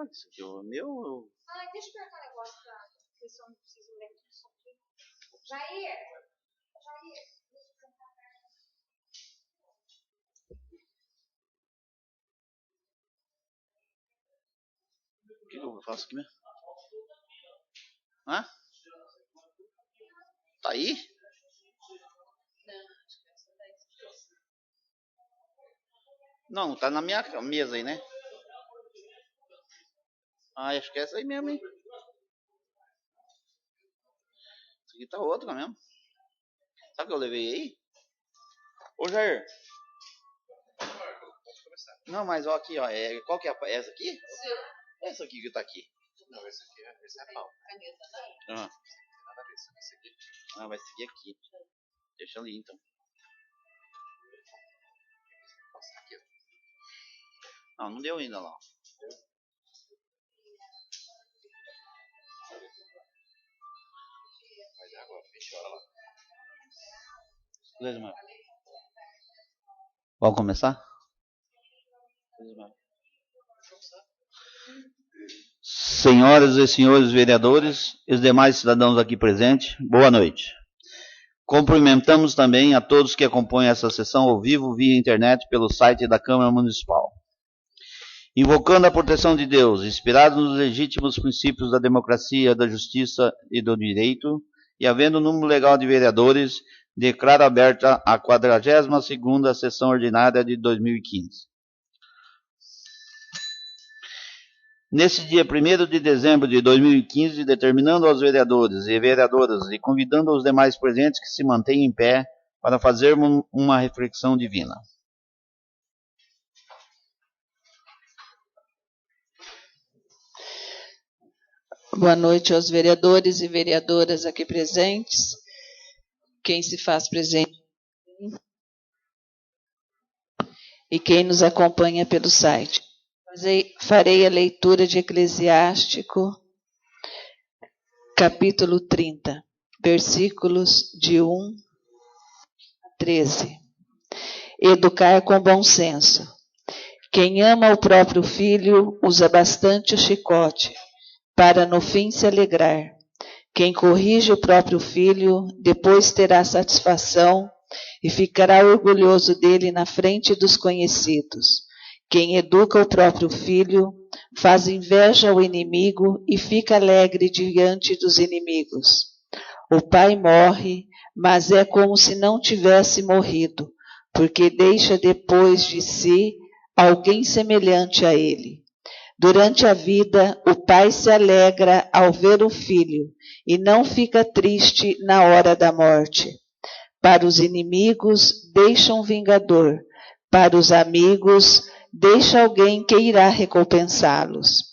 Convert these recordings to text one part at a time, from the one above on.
Isso aqui é o meu. Deixa eu perguntar um negócio pra vocês, se eu não preciso ler isso aqui. Jair, deixa eu perguntar. O que eu faço aqui mesmo? Hã? Tá aí? Não, tá na minha mesa aí, né? Acho que é essa aí mesmo, hein? Isso aqui tá outra mesmo. Sabe o que eu levei aí? Ô, Jair. Não, mas ó, aqui, ó. Qual que é essa aqui? Sim. Essa aqui que tá aqui. Não, esse é a pau. Caneta, né? Ah. Nada a ver, vai seguir. Ah, vai seguir aqui. Deixa ali, então. Passar aqui, ó. Não deu ainda lá. Vai dar agora, 20 horas lá. Beleza, mano. Vamos começar? Senhoras e senhores vereadores e os demais cidadãos aqui presentes, boa noite. Cumprimentamos também a todos que acompanham essa sessão ao vivo via internet pelo site da Câmara Municipal. Invocando a proteção de Deus, inspirado nos legítimos princípios da democracia, da justiça e do direito, e havendo número legal de vereadores, declaro aberta a 42ª sessão ordinária de 2015. Nesse dia 1º de dezembro de 2015, determinando aos vereadores e vereadoras e convidando os demais presentes que se mantenham em pé para fazermos uma reflexão divina. Boa noite aos vereadores e vereadoras aqui presentes. Quem se faz presente e quem nos acompanha pelo site. Farei a leitura de Eclesiástico, capítulo 30, versículos de 1 a 13. Educar com bom senso. Quem ama o próprio filho usa bastante o chicote, para no fim se alegrar. Quem corrige o próprio filho, depois terá satisfação e ficará orgulhoso dele na frente dos conhecidos. Quem educa o próprio filho, faz inveja ao inimigo e fica alegre diante dos inimigos. O pai morre, mas é como se não tivesse morrido, porque deixa depois de si alguém semelhante a ele. Durante a vida, o pai se alegra ao ver o filho e não fica triste na hora da morte. Para os inimigos, deixa um vingador. Para os amigos, deixa alguém que irá recompensá-los.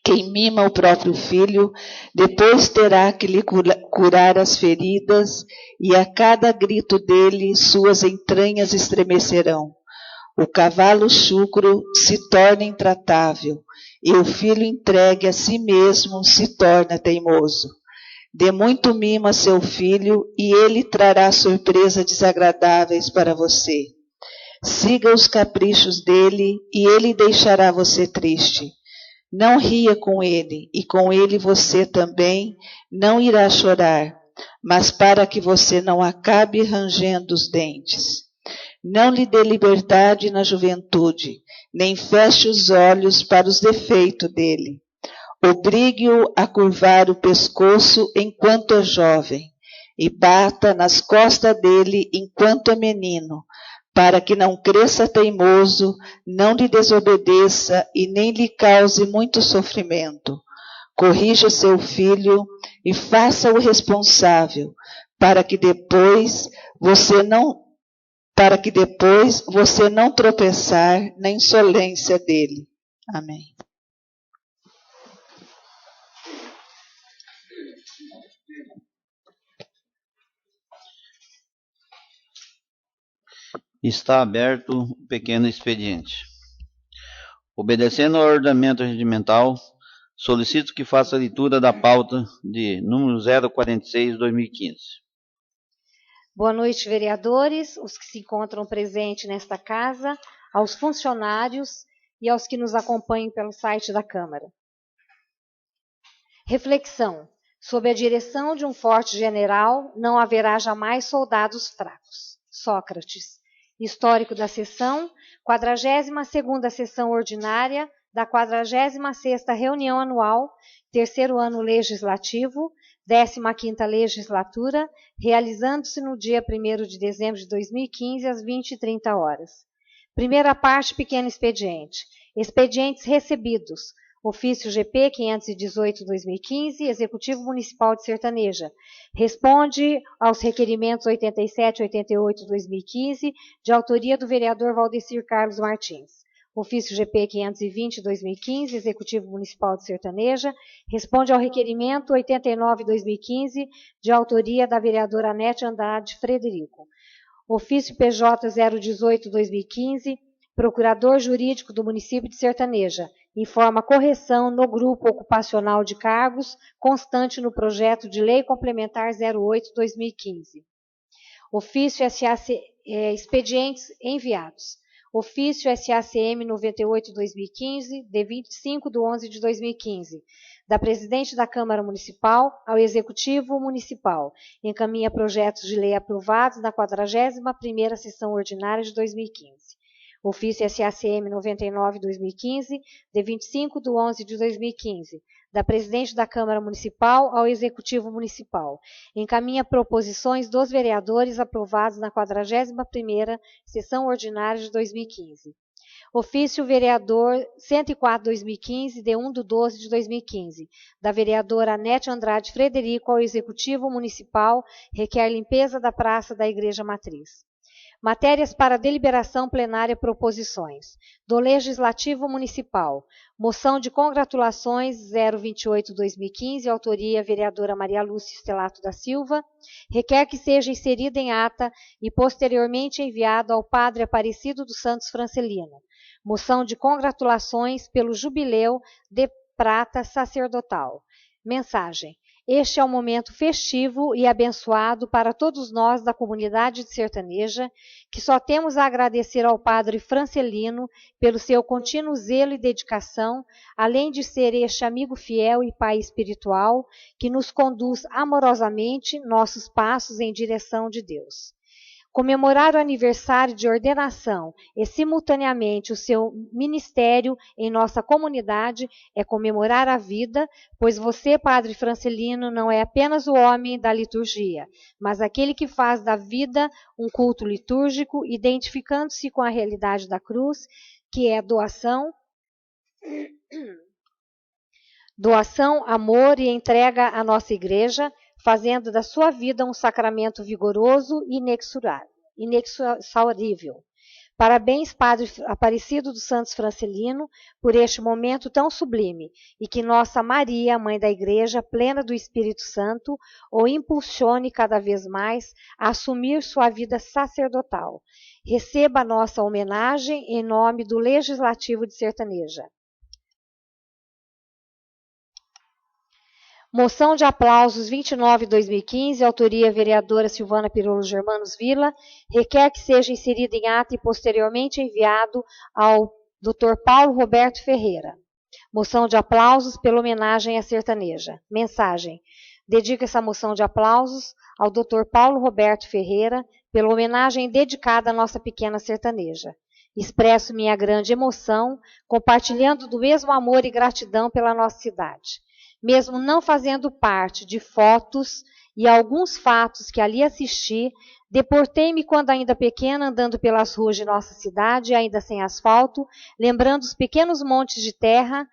Quem mima o próprio filho, depois terá que lhe curar as feridas, e a cada grito dele, suas entranhas estremecerão. O cavalo chucro se torna intratável, e o filho entregue a si mesmo se torna teimoso. Dê muito mimo a seu filho, e ele trará surpresas desagradáveis para você. Siga os caprichos dele, e ele deixará você triste. Não ria com ele, e com ele você também não irá chorar, mas para que você não acabe rangendo os dentes. Não lhe dê liberdade na juventude, nem feche os olhos para os defeitos dele. Obrigue-o a curvar o pescoço enquanto é jovem, e bata nas costas dele enquanto é menino, para que não cresça teimoso, não lhe desobedeça e nem lhe cause muito sofrimento. Corrija seu filho e faça-o responsável, para que depois você não tropeçar na insolência dele. Amém. Está aberto um pequeno expediente. Obedecendo ao ordenamento regimental, solicito que faça a leitura da pauta de número 046/2015. Boa noite, vereadores, os que se encontram presentes nesta casa, aos funcionários e aos que nos acompanham pelo site da Câmara. Reflexão. Sob a direção de um forte general, não haverá jamais soldados fracos. Sócrates. Histórico da sessão, 42ª sessão ordinária da 46ª reunião anual, terceiro ano legislativo, 15ª legislatura, realizando-se no dia 1º de dezembro de 2015, às 20h30. Primeira parte, pequeno expediente. Expedientes recebidos. Ofício GP 518/2015, Executivo Municipal de Sertaneja. Responde aos requerimentos 87 e 88/2015, de autoria do vereador Valdecir Carlos Martins. Ofício GP 520/2015, Executivo Municipal de Sertaneja. Responde ao requerimento 89/2015, de autoria da vereadora Anete Andrade Frederico. Ofício PJ 018/2015, Procurador Jurídico do Município de Sertaneja. Informa correção no grupo ocupacional de cargos, constante no projeto de lei complementar 08/2015. Ofício expedientes enviados. Ofício SACM 98/2015, de 25/11/2015, da Presidente da Câmara Municipal ao Executivo Municipal. Encaminha projetos de lei aprovados na 41ª Sessão Ordinária de 2015. Ofício SACM 99/2015, de 25/11/2015, da Presidente da Câmara Municipal ao Executivo Municipal. Encaminha proposições dos vereadores aprovados na 41ª Sessão Ordinária de 2015. Ofício Vereador 104/2015, de 1/12/2015, da vereadora Anete Andrade Frederico ao Executivo Municipal, requer limpeza da Praça da Igreja Matriz. Matérias para deliberação plenária, proposições. Do Legislativo Municipal. Moção de congratulações 028/2015, autoria vereadora Maria Lúcia Stelato da Silva. Requer que seja inserida em ata e posteriormente enviado ao Padre Aparecido dos Santos Francelino. Moção de congratulações pelo jubileu de prata sacerdotal. Mensagem. Este é um momento festivo e abençoado para todos nós da comunidade de Sertaneja, que só temos a agradecer ao Padre Francelino pelo seu contínuo zelo e dedicação, além de ser este amigo fiel e pai espiritual, que nos conduz amorosamente nossos passos em direção de Deus. Comemorar o aniversário de ordenação e, simultaneamente, o seu ministério em nossa comunidade é comemorar a vida, pois você, Padre Francelino, não é apenas o homem da liturgia, mas aquele que faz da vida um culto litúrgico, identificando-se com a realidade da cruz, que é doação, amor e entrega à nossa igreja, fazendo da sua vida um sacramento vigoroso e inexaurível. Parabéns, Padre Aparecido dos Santos Francelino, por este momento tão sublime, e que nossa Maria, Mãe da Igreja, plena do Espírito Santo, o impulsione cada vez mais a assumir sua vida sacerdotal. Receba a nossa homenagem em nome do Legislativo de Sertaneja. Moção de aplausos 29/2015, autoria vereadora Silvana Pirolo Germanos Vila, requer que seja inserido em ata e posteriormente enviado ao Dr. Paulo Roberto Ferreira. Moção de aplausos pela homenagem à sertaneja. Mensagem. Dedico essa moção de aplausos ao Dr. Paulo Roberto Ferreira pela homenagem dedicada à nossa pequena sertaneja. Expresso minha grande emoção, compartilhando do mesmo amor e gratidão pela nossa cidade. Mesmo não fazendo parte de fotos e alguns fatos que ali assisti, deportei-me quando ainda pequena, andando pelas ruas de nossa cidade, ainda sem asfalto, lembrando os pequenos montes de terra,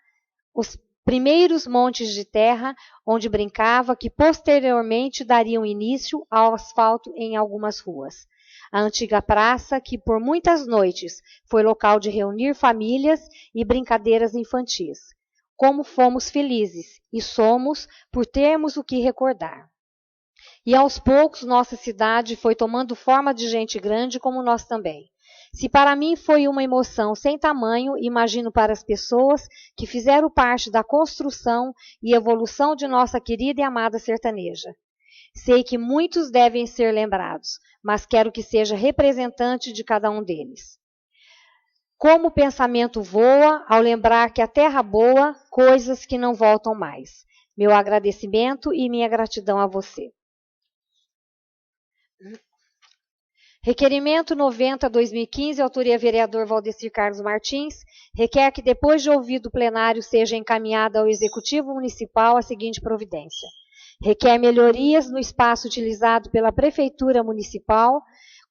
os primeiros montes de terra onde brincava, que posteriormente dariam início ao asfalto em algumas ruas. A antiga praça, que por muitas noites foi local de reunir famílias e brincadeiras infantis. Como fomos felizes, e somos, por termos o que recordar. E aos poucos nossa cidade foi tomando forma de gente grande como nós também. Se para mim foi uma emoção sem tamanho, imagino para as pessoas que fizeram parte da construção e evolução de nossa querida e amada sertaneja. Sei que muitos devem ser lembrados, mas quero que seja representante de cada um deles. Como o pensamento voa ao lembrar que a terra boa, coisas que não voltam mais. Meu agradecimento e minha gratidão a você. Requerimento 90/2015, autoria vereador Valdecir Carlos Martins, requer que depois de ouvido o plenário seja encaminhada ao Executivo Municipal a seguinte providência. Requer melhorias no espaço utilizado pela Prefeitura Municipal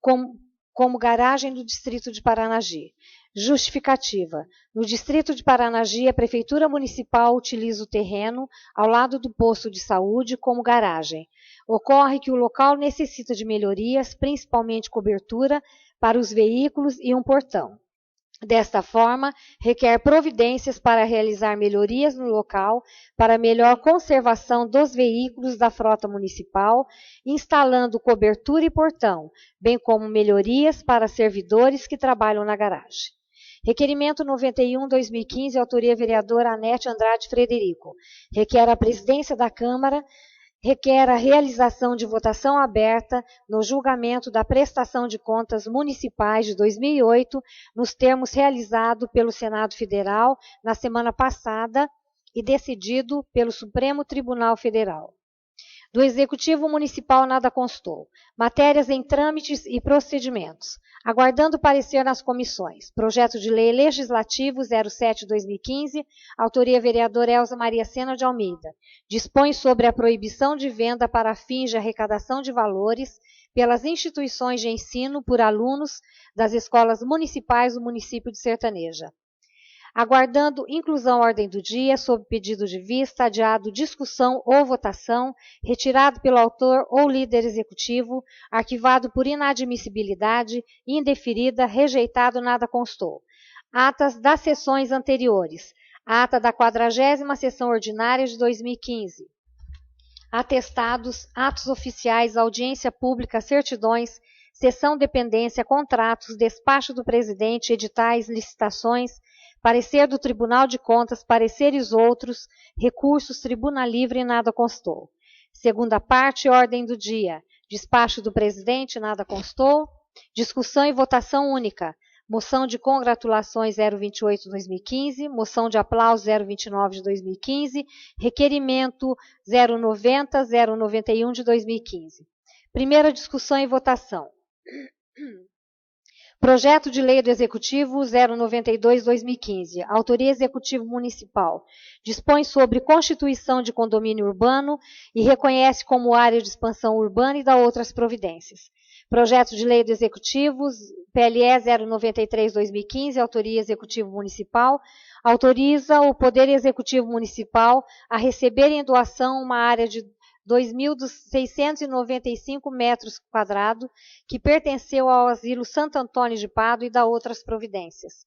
como garagem do Distrito de Paranagi. Justificativa. No Distrito de Paranagi, a Prefeitura Municipal utiliza o terreno ao lado do posto de saúde como garagem. Ocorre que o local necessita de melhorias, principalmente cobertura para os veículos e um portão. Desta forma, requer providências para realizar melhorias no local para melhor conservação dos veículos da frota municipal, instalando cobertura e portão, bem como melhorias para servidores que trabalham na garagem. Requerimento 91/2015, autoria vereadora Anete Andrade Frederico. Requer a presidência da Câmara requer a realização de votação aberta no julgamento da prestação de contas municipais de 2008, nos termos realizado pelo Senado Federal na semana passada e decidido pelo Supremo Tribunal Federal. Do Executivo Municipal nada constou. Matérias em trâmites e procedimentos. Aguardando parecer nas comissões. Projeto de Lei Legislativo 07/2015, autoria vereadora Elza Maria Sena de Almeida. Dispõe sobre a proibição de venda para fins de arrecadação de valores pelas instituições de ensino por alunos das escolas municipais do município de Sertaneja. Aguardando inclusão à ordem do dia, sob pedido de vista, adiado discussão ou votação, retirado pelo autor ou líder executivo, arquivado por inadmissibilidade, indeferida, rejeitado, nada constou. Atas das sessões anteriores. Ata da 40ª sessão ordinária de 2015. Atestados, atos oficiais, audiência pública, certidões, sessão dependência, contratos, despacho do presidente, editais, licitações, parecer do Tribunal de Contas, pareceres outros, recursos, tribuna livre, nada constou. Segunda parte, ordem do dia. Despacho do presidente, nada constou. Discussão e votação única. Moção de congratulações 028/2015, moção de aplauso 029/2015, requerimento 090/091/2015. Primeira discussão e votação. Projeto de Lei do Executivo 092/2015, autoria Executivo Municipal, dispõe sobre constituição de condomínio urbano e reconhece como área de expansão urbana e dá outras providências. Projeto de Lei do Executivo, PLE 093/2015, autoria Executivo Municipal, autoriza o Poder Executivo Municipal a receber em doação uma área de 2.695 metros quadrados, que pertenceu ao Asilo Santo Antônio de Pádua e dá outras providências.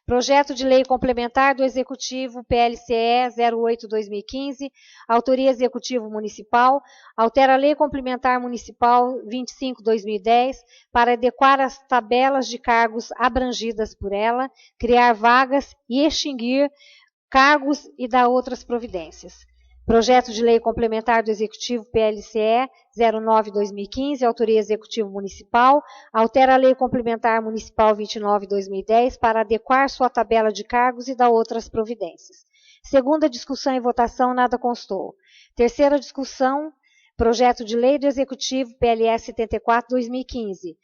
Projeto de Lei Complementar do Executivo, PLCE 08/2015, autoria Executivo Municipal, altera a Lei Complementar Municipal 25/2010 para adequar as tabelas de cargos abrangidas por ela, criar vagas e extinguir cargos e dá outras providências. Projeto de Lei Complementar do Executivo PLCE 09/2015, autoria Executivo Municipal, altera a Lei Complementar Municipal 29/2010 para adequar sua tabela de cargos e dá outras providências. Segunda discussão e votação, nada constou. Terceira discussão, Projeto de Lei do Executivo PLS 74/2015,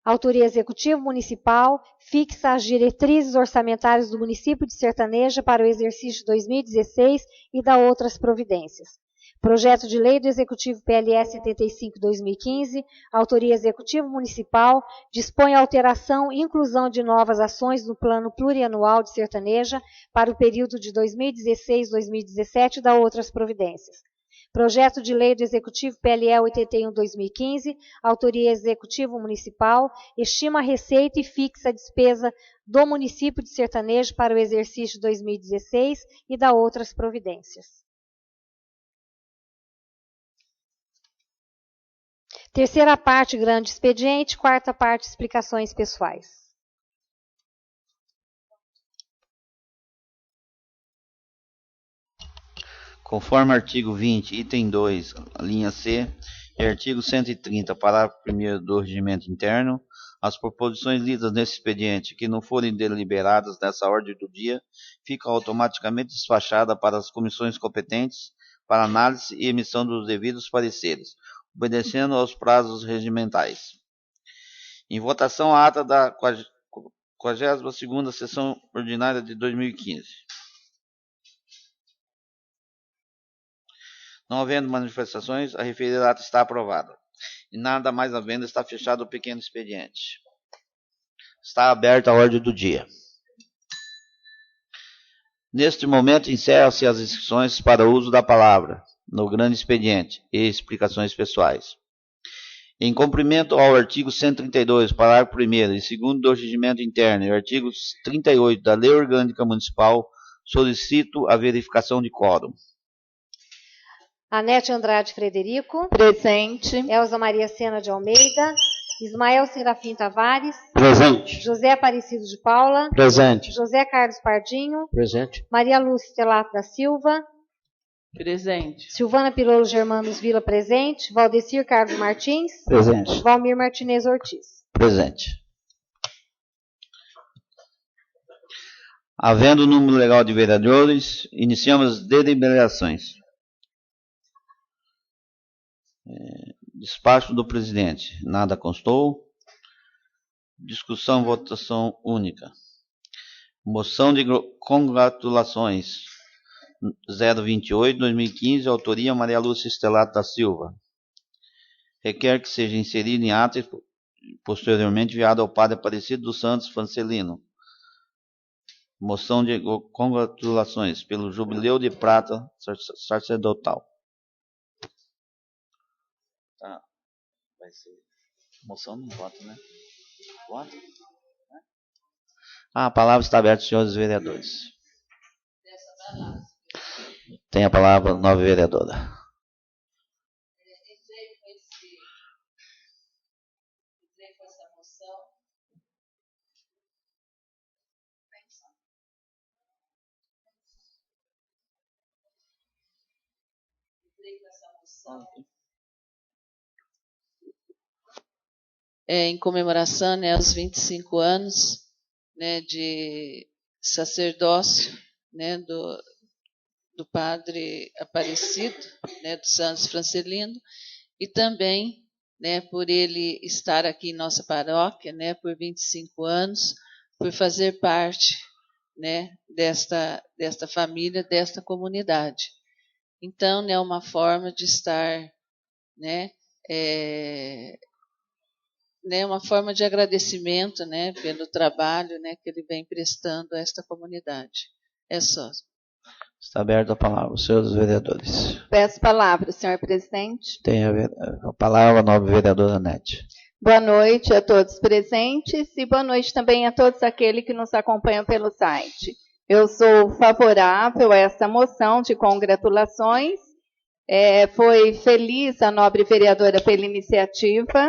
autoria Executivo Municipal, fixa as diretrizes orçamentárias do município de Sertaneja para o exercício 2016 e dá outras providências. Projeto de Lei do Executivo PLS 75/2015, autoria Executivo Municipal, dispõe a alteração e inclusão de novas ações no Plano Plurianual de Sertaneja para o período de 2016-2017 e dá outras providências. Projeto de Lei do Executivo PLE 81/2015, autoria Executivo Municipal, estima a receita e fixa a despesa do município de Sertanejo para o exercício 2016 e dá outras providências. Terceira parte, grande expediente. Quarta parte, explicações pessoais. Conforme artigo 20, item 2, linha C, e artigo 130, parágrafo 1º do Regimento Interno, As proposições lidas nesse expediente, que não forem deliberadas nessa ordem do dia, ficam automaticamente despachadas para as comissões competentes para análise e emissão dos devidos pareceres, obedecendo aos prazos regimentais. Em votação, a ata da 42ª sessão ordinária de 2015. Não havendo manifestações, a referida ata está aprovada. E nada mais havendo, está fechado o pequeno expediente. Está aberta a ordem do dia. Neste momento, encerram-se as inscrições para o uso da palavra no grande expediente e explicações pessoais. Em cumprimento ao artigo 132, parágrafo 1º e 2º do Regimento Interno e artigo 38 da Lei Orgânica Municipal, solicito a verificação de quórum. Anete Andrade Frederico. Presente. Elza Maria Sena de Almeida. Ismael Serafim Tavares. Presente. José Aparecido de Paula. Presente. José Carlos Pardinho. Presente. Maria Lúcia Stelato da Silva. Presente. Silvana Pirolo Germanos Vila presente. Valdecir Carlos Martins. Presente. Valmir Martinez Ortiz. Presente. Havendo o número legal de vereadores, iniciamos as deliberações. Despacho do presidente. Nada constou. Discussão, votação única. Moção de congratulações 028/2015, autoria Maria Lúcia Stelato da Silva. Requer que seja inserido em ata e posteriormente enviado ao padre Aparecido dos Santos Francelino. Moção de congratulações pelo jubileu de prata sacerdotal. Tá. Vai ser. Moção não vota, né? Vota? A palavra está aberta, senhores vereadores. Tem a palavra a nova vereadora. Entrei com essa moção. Em comemoração, né, aos 25 anos, né, de sacerdócio, né, do padre Aparecido, né, dos Santos Francelino, e também, né, por ele estar aqui em nossa paróquia, né, por 25 anos, por fazer parte, né, desta família, desta comunidade. Então, né, uma forma de estar, né, uma forma de agradecimento, né, pelo trabalho, né, que ele vem prestando a esta comunidade. É só. Está aberta a palavra, senhores vereadores. Peço palavra, senhor presidente. Tem a palavra a nova vereadora Anete. Boa noite a todos presentes e boa noite também a todos aqueles que nos acompanham pelo site. Eu sou favorável a essa moção de congratulações. Foi feliz a nobre vereadora pela iniciativa,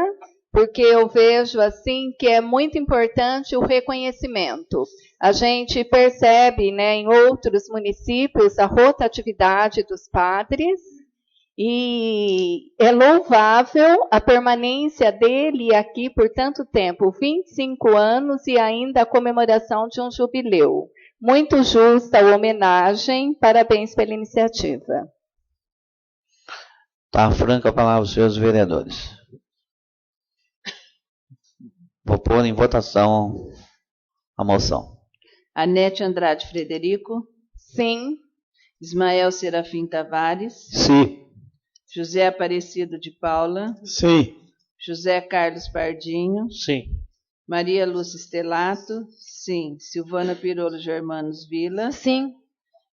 porque eu vejo assim que é muito importante o reconhecimento. A gente percebe, né, em outros municípios a rotatividade dos padres e é louvável a permanência dele aqui por tanto tempo, 25 anos e ainda a comemoração de um jubileu. Muito justa a homenagem, parabéns pela iniciativa. Está franca a palavra, senhores vereadores. Vou pôr em votação a moção. Anete Andrade Frederico. Sim. Ismael Serafim Tavares. Sim. José Aparecido de Paula. Sim. José Carlos Pardinho. Sim. Maria Lúcia Stelato. Sim. Silvana Pirolo Germanos Vila. Sim.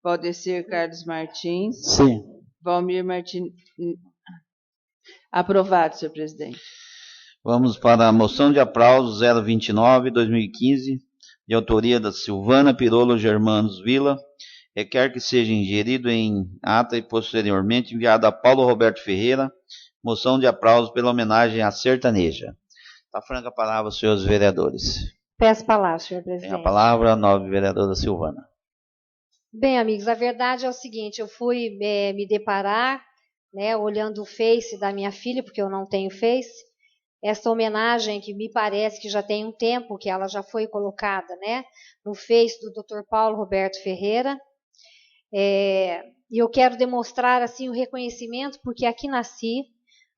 Valdecir Carlos Martins. Sim. Valmir Martins. Aprovado, senhor presidente. Vamos para a moção de aplauso 029/2015, de autoria da Silvana Pirolo Germanos Vila. Requer que seja ingerido em ata e posteriormente enviado a Paulo Roberto Ferreira. Moção de aplauso pela homenagem à sertaneja. Está franca a palavra, senhores vereadores. Peço palavra, senhor presidente. Tem a palavra a nova vereadora Silvana. Bem, amigos, a verdade é o seguinte, eu fui me deparar, né, olhando o Face da minha filha, porque eu não tenho Face, essa homenagem que me parece que já tem um tempo que ela já foi colocada, né, no Face do Dr. Paulo Roberto Ferreira. E eu quero demonstrar assim o reconhecimento, porque aqui nasci,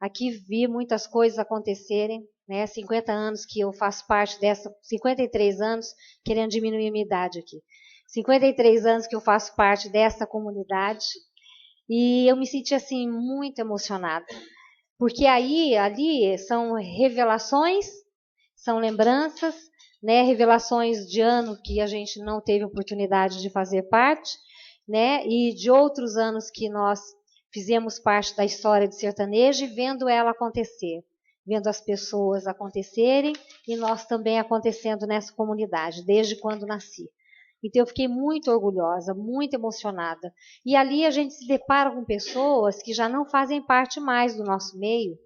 aqui vi muitas coisas acontecerem, né? 50 anos que eu faço parte dessa, 53 anos, querendo diminuir a minha idade aqui. 53 anos que eu faço parte dessa comunidade, e eu me senti assim muito emocionada, porque ali são revelações, são lembranças, né? Revelações de ano que a gente não teve oportunidade de fazer parte, né? E de outros anos que nós fizemos parte da história do sertanejo e vendo ela acontecer, vendo as pessoas acontecerem e nós também acontecendo nessa comunidade, desde quando nasci. Então eu fiquei muito orgulhosa, muito emocionada. E ali a gente se depara com pessoas que já não fazem parte mais do nosso meio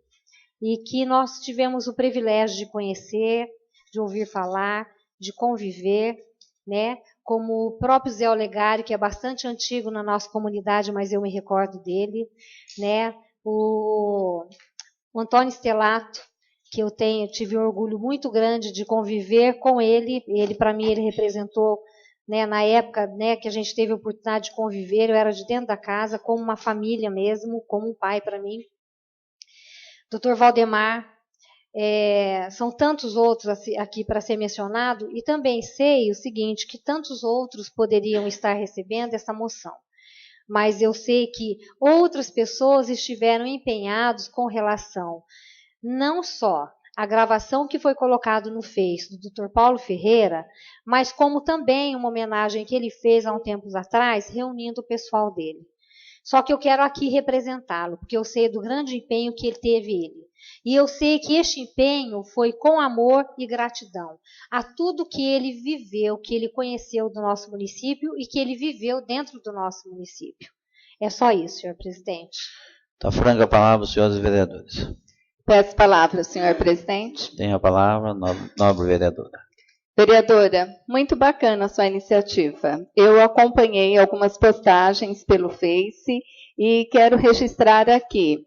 e que nós tivemos o privilégio de conhecer, de ouvir falar, de conviver, né? Como o próprio Zé Olegário, que é bastante antigo na nossa comunidade, mas eu me recordo dele, né? O Antônio Stelato, que eu tive um orgulho muito grande de conviver com ele. Ele, para mim, ele representou, né, na época, né, que a gente teve a oportunidade de conviver, eu era de dentro da casa, como uma família mesmo, como um pai para mim. Dr. Valdemar, são tantos outros aqui para ser mencionado, e também sei o seguinte, que tantos outros poderiam estar recebendo essa moção. Mas eu sei que outras pessoas estiveram empenhados com relação, não só à gravação que foi colocada no Face do Dr. Paulo Ferreira, mas como também uma homenagem que ele fez há um tempo atrás, reunindo o pessoal dele. Só que eu quero aqui representá-lo, porque eu sei do grande empenho que ele teve. E eu sei que este empenho foi com amor e gratidão a tudo que ele viveu, que ele conheceu do nosso município e que ele viveu dentro do nosso município. É só isso, senhor presidente. Está franca a palavra, senhores vereadores. Peço palavra, senhor presidente. Tem a palavra, nobre vereadora. Vereadora, muito bacana a sua iniciativa. Eu acompanhei algumas postagens pelo Face e quero registrar aqui.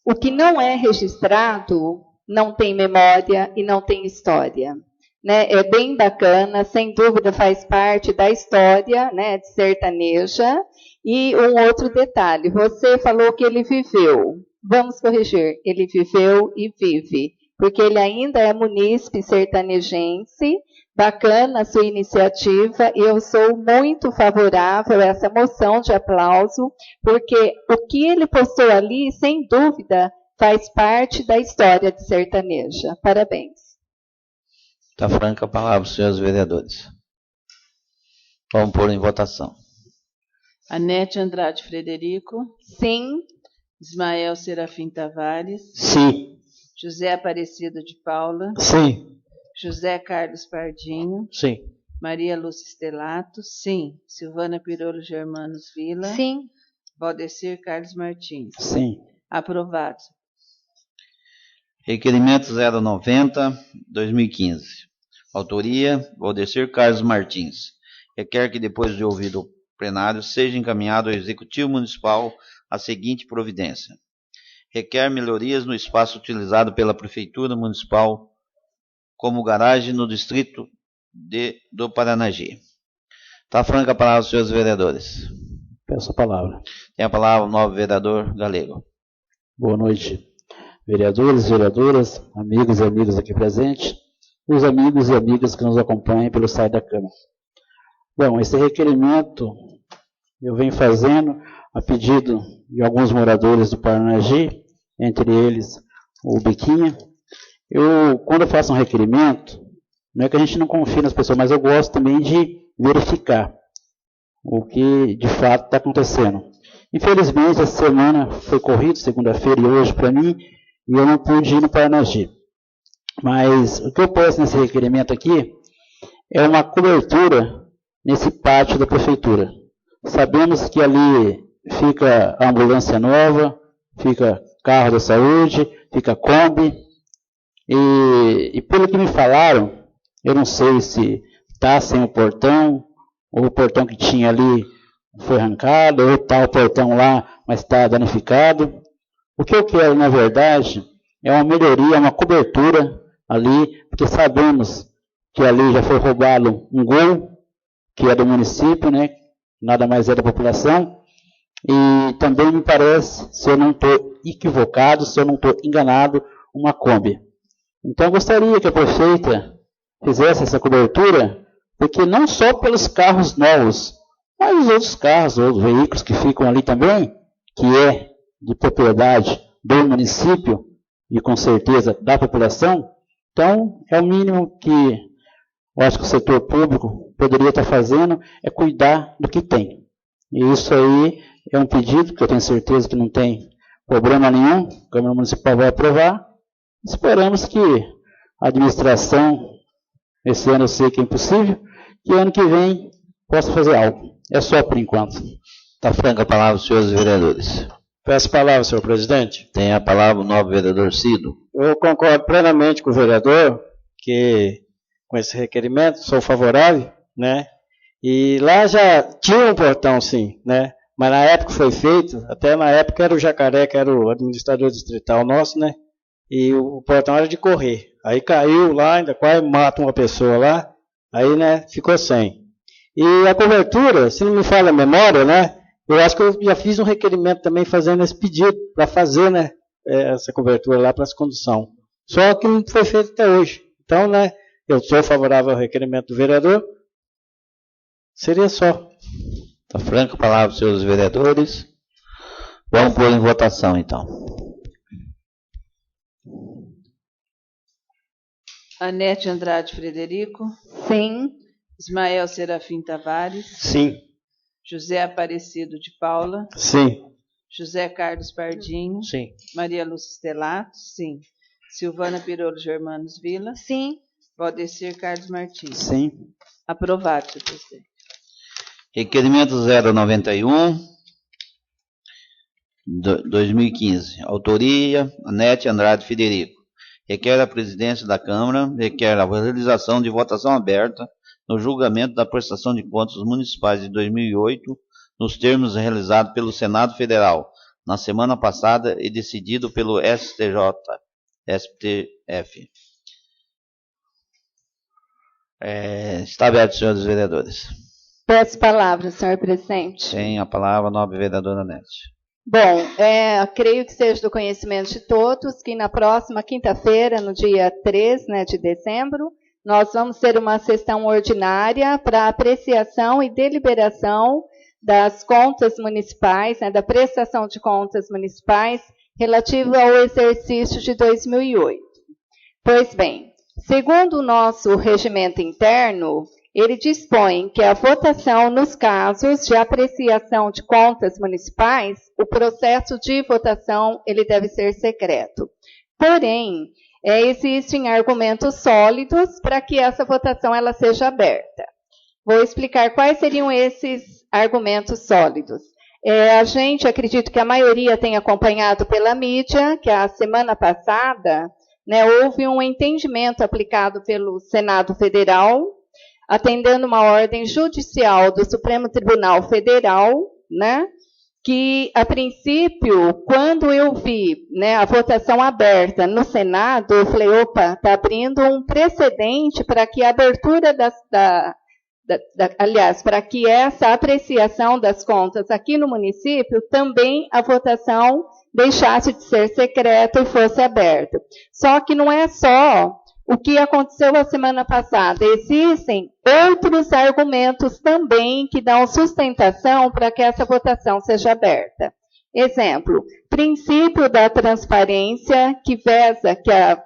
O que não é registrado não tem memória e não tem história. Né? É bem bacana, sem dúvida faz parte da história, né, de sertaneja. E um outro detalhe, você falou que ele viveu. Vamos corrigir, ele viveu e vive, porque ele ainda é munícipe sertanejense. Bacana a sua iniciativa e eu sou muito favorável a essa moção de aplauso, porque o que ele postou ali, sem dúvida, faz parte da história de sertaneja. Parabéns. Está franca a palavra, senhores vereadores. Vamos pôr em votação. Anete Andrade Frederico. Sim. Ismael Serafim Tavares. Sim. José Aparecido de Paula. Sim. José Carlos Pardinho. Sim. Maria Lúcia Stelato. Sim. Silvana Pirolo Germanos Vila. Sim. Valdecir Carlos Martins. Sim. Aprovado. Requerimento 090-2015. Autoria, Valdecir Carlos Martins. Requer que, depois de ouvido o plenário, seja encaminhado ao Executivo Municipal a seguinte providência. Requer melhorias no espaço utilizado pela Prefeitura Municipal como garagem no distrito do Paranagi. Está franca a palavra, senhores vereadores. Peço a palavra. Tem a palavra o novo vereador Galego. Boa noite, vereadores e vereadoras, amigos e amigas aqui presentes, os amigos e amigas que nos acompanham pelo site da Câmara. Bom, esse requerimento eu venho fazendo a pedido de alguns moradores do Paranagi, entre eles o Biquinha. Quando eu faço um requerimento, não é que a gente não confia nas pessoas, mas eu gosto também de verificar o que de fato está acontecendo. Infelizmente, essa semana foi corrido, segunda-feira e hoje para mim, e eu não pude ir no Paranagi. Mas o que eu peço nesse requerimento aqui é uma cobertura nesse pátio da prefeitura. Sabemos que ali fica a ambulância nova, fica carro da saúde, fica Kombi, e pelo que me falaram, eu não sei se está sem o portão, ou o portão que tinha ali foi arrancado, ou está o portão lá, mas está danificado. O que eu quero, na verdade, é uma melhoria, uma cobertura ali, porque sabemos que ali já foi roubado um gol, que é do município, né? Nada mais é da população. E também me parece, se eu não estou equivocado, se eu não estou enganado, uma Kombi. Então eu gostaria que a prefeita fizesse essa cobertura, porque não só pelos carros novos, mas os outros carros, outros veículos que ficam ali também, que é de propriedade do município e com certeza da população. Então é o mínimo que eu acho que o setor público poderia estar fazendo, é cuidar do que tem. E isso aí é um pedido que eu tenho certeza que não tem problema nenhum, a Câmara Municipal vai aprovar. Esperamos que a administração, esse ano eu sei que é impossível, que ano que vem possa fazer algo. É só por enquanto. Está franca a palavra dos senhores vereadores. Peço a palavra, senhor presidente. Tem a palavra o novo vereador Cido. Eu concordo plenamente com o vereador, que com esse requerimento sou favorável, né? E lá já tinha um portão, sim, né? Mas na época foi feito, até na época era o Jacaré, que era o administrador distrital nosso, né? E o portão era de correr. Aí caiu lá, ainda quase mata uma pessoa lá, aí, né, ficou sem. E a cobertura, se não me falha a memória, né? Eu acho que eu já fiz um requerimento também fazendo esse pedido para fazer, né, essa cobertura lá para essa condução. Só que não foi feito até hoje. Então, né, eu sou favorável ao requerimento do vereador. Seria só. Está franca a palavra dos senhores vereadores. Vamos pôr em votação, então. Anete Andrade Frederico. Sim. Ismael Serafim Tavares. Sim. José Aparecido de Paula. Sim. José Carlos Pardinho. Sim. Maria Lúcia Stelato. Sim. Silvana Pirolo Germanos Vila. Sim. Valdecir Carlos Martins. Sim. Aprovado, senhor presidente. Requerimento 091, 2015. Autoria, Anete Andrade Frederico. Requer a presidência da Câmara, requer a realização de votação aberta no julgamento da prestação de contas municipais de 2008, nos termos realizados pelo Senado Federal, na semana passada e decidido pelo STF. Está aberto, senhores vereadores. Peço palavra, senhor presidente. Tem a palavra a nobre vereadora Anete. Bom, creio que seja do conhecimento de todos que na próxima quinta-feira, no dia 3, né, de dezembro, nós vamos ter uma sessão ordinária para apreciação e deliberação das contas municipais, né, da prestação de contas municipais relativa ao exercício de 2008. Pois bem, segundo o nosso regimento interno, ele dispõe que a votação nos casos de apreciação de contas municipais, o processo de votação ele deve ser secreto. Porém, existem argumentos sólidos para que essa votação ela seja aberta. Vou explicar quais seriam esses argumentos sólidos. A gente, acredito que a maioria tem acompanhado pela mídia, que a semana passada, né, houve um entendimento aplicado pelo Senado Federal, atendendo uma ordem judicial do Supremo Tribunal Federal, né, que, a princípio, quando eu vi, né, a votação aberta no Senado, eu falei, opa, está abrindo um precedente para que a abertura para que essa apreciação das contas aqui no município, também a votação deixasse de ser secreta e fosse aberta. Só que não é só o que aconteceu a semana passada. Existem outros argumentos também que dão sustentação para que essa votação seja aberta. Exemplo, princípio da transparência, que veza que a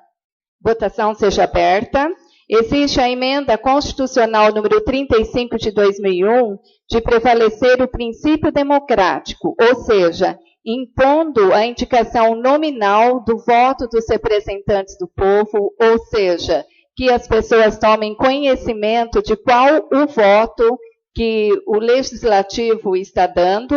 votação seja aberta. Existe a emenda constitucional número 35 de 2001, de prevalecer o princípio democrático, ou seja, impondo a indicação nominal do voto dos representantes do povo, ou seja, que as pessoas tomem conhecimento de qual o voto que o Legislativo está dando.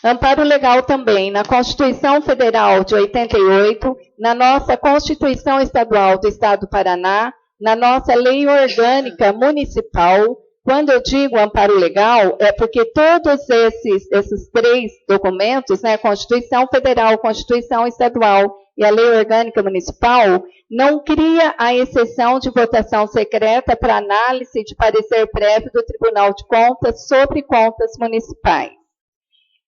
Amparo legal também na Constituição Federal de 88, na nossa Constituição Estadual do Estado do Paraná, na nossa Lei Orgânica Municipal, Quando eu digo amparo legal, é porque todos esses 3 documentos, né, Constituição Federal, Constituição Estadual e a Lei Orgânica Municipal, não cria a exceção de votação secreta para análise de parecer prévio do Tribunal de Contas sobre contas municipais.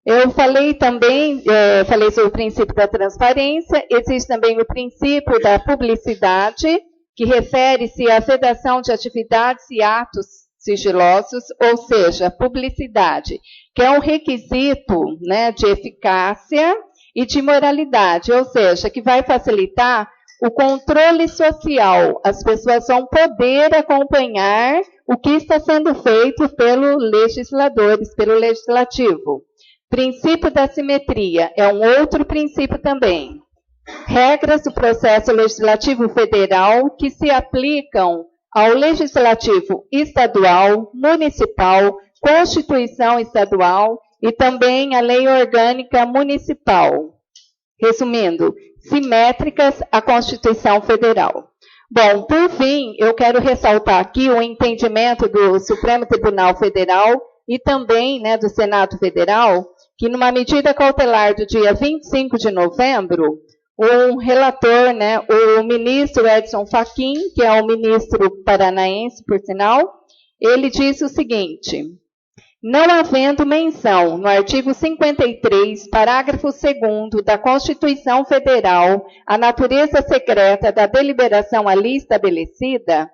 Eu falei também, falei sobre o princípio da transparência, existe também o princípio da publicidade, que refere-se à vedação de atividades e atos sigilosos, ou seja, publicidade, que é um requisito, né, de eficácia e de moralidade, ou seja, que vai facilitar o controle social. As pessoas vão poder acompanhar o que está sendo feito pelos legisladores, pelo legislativo. Princípio da simetria é um outro princípio também. Regras do processo legislativo federal que se aplicam ao legislativo estadual, municipal, Constituição estadual e também a Lei Orgânica Municipal. Resumindo, simétricas à Constituição Federal. Bom, por fim, eu quero ressaltar aqui o entendimento do Supremo Tribunal Federal e também, né, do Senado Federal, que numa medida cautelar do dia 25 de novembro, um relator, né, o ministro Edson Fachin, que é o ministro paranaense, por sinal, ele disse o seguinte: não havendo menção no artigo 53, parágrafo 2º da Constituição Federal, a natureza secreta da deliberação ali estabelecida,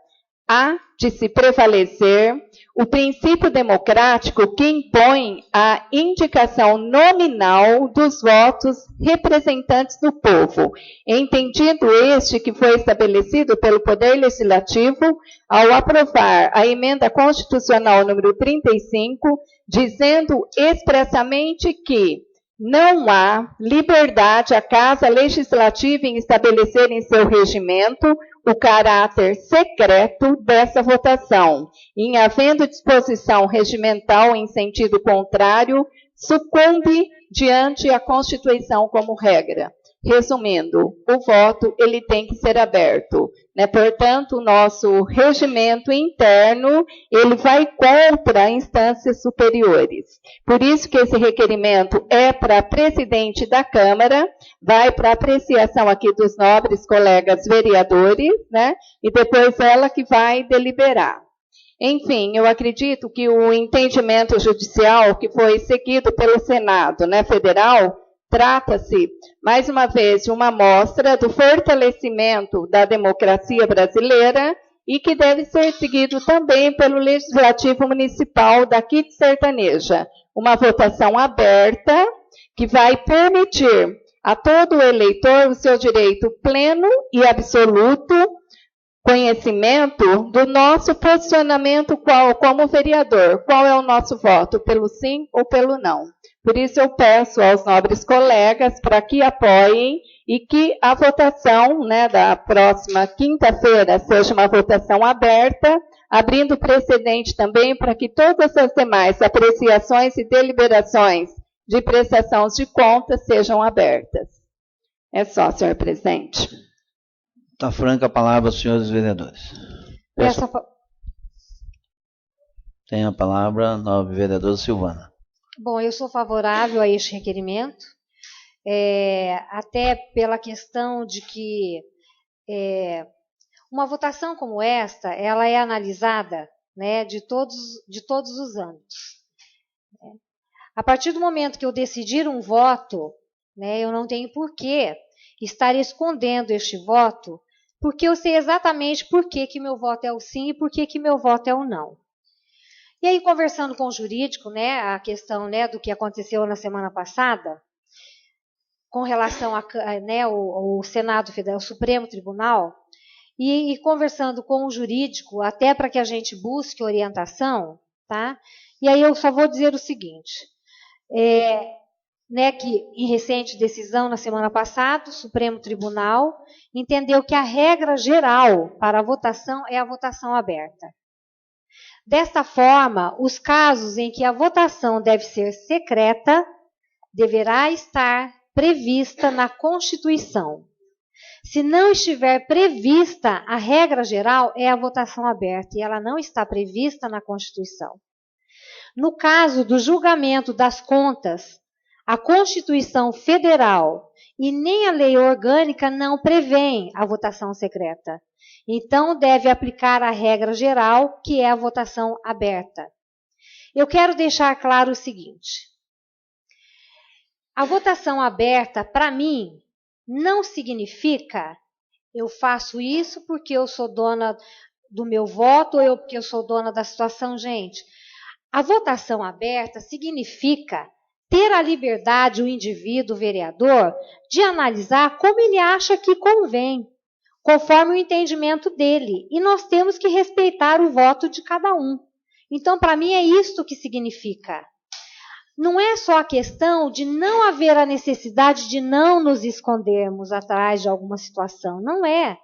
há de se prevalecer o princípio democrático que impõe a indicação nominal dos votos representantes do povo, entendido este que foi estabelecido pelo Poder Legislativo ao aprovar a emenda constitucional número 35, dizendo expressamente que não há liberdade à Casa Legislativa em estabelecer em seu regimento o caráter secreto dessa votação, em havendo disposição regimental em sentido contrário, sucumbe diante a Constituição como regra. Resumindo, o voto ele tem que ser aberto, né? Portanto, o nosso regimento interno ele vai contra instâncias superiores. Por isso que esse requerimento é para presidente da Câmara, vai para apreciação aqui dos nobres colegas vereadores, né? E depois ela que vai deliberar. Enfim, eu acredito que o entendimento judicial que foi seguido pelo Senado, né, Federal, trata-se, mais uma vez, de uma amostra do fortalecimento da democracia brasileira e que deve ser seguido também pelo Legislativo Municipal daqui de Sertaneja. Uma votação aberta que vai permitir a todo eleitor o seu direito pleno e absoluto conhecimento do nosso posicionamento como vereador. Qual é o nosso voto? Pelo sim ou pelo não? Por isso eu peço aos nobres colegas para que apoiem e que a votação, né, da próxima quinta-feira seja uma votação aberta, abrindo precedente também para que todas as demais apreciações e deliberações de prestação de contas sejam abertas. É só, senhor presidente. Está franca a palavra, senhores vereadores. Tem a palavra a nova vereadora Silvana. Bom, eu sou favorável a este requerimento, até pela questão de que uma votação como esta, ela é analisada, né, de todos os âmbitos. A partir do momento que eu decidir um voto, né, eu não tenho por que estar escondendo este voto, porque eu sei exatamente por que meu voto é o sim e por que meu voto é o não. E aí, conversando com o jurídico, né, a questão, né, do que aconteceu na semana passada, com relação ao Senado Federal, o Supremo Tribunal, e conversando com o jurídico, até para que a gente busque orientação, tá? E aí eu só vou dizer o seguinte, né, que em recente decisão, na semana passada, o Supremo Tribunal entendeu que a regra geral para a votação é a votação aberta. Desta forma, os casos em que a votação deve ser secreta deverá estar prevista na Constituição. Se não estiver prevista, a regra geral é a votação aberta, e ela não está prevista na Constituição. No caso do julgamento das contas, a Constituição Federal e nem a lei orgânica não prevêem a votação secreta. Então, deve aplicar a regra geral, que é a votação aberta. Eu quero deixar claro o seguinte: a votação aberta, para mim, não significa eu faço isso porque eu sou dona do meu voto ou porque eu sou dona da situação. Gente, a votação aberta significa ter a liberdade, o indivíduo, o vereador, de analisar como ele acha que convém, conforme o entendimento dele. E nós temos que respeitar o voto de cada um. Então, para mim, é isto que significa. Não é só a questão de não haver a necessidade de não nos escondermos atrás de alguma situação. Não é.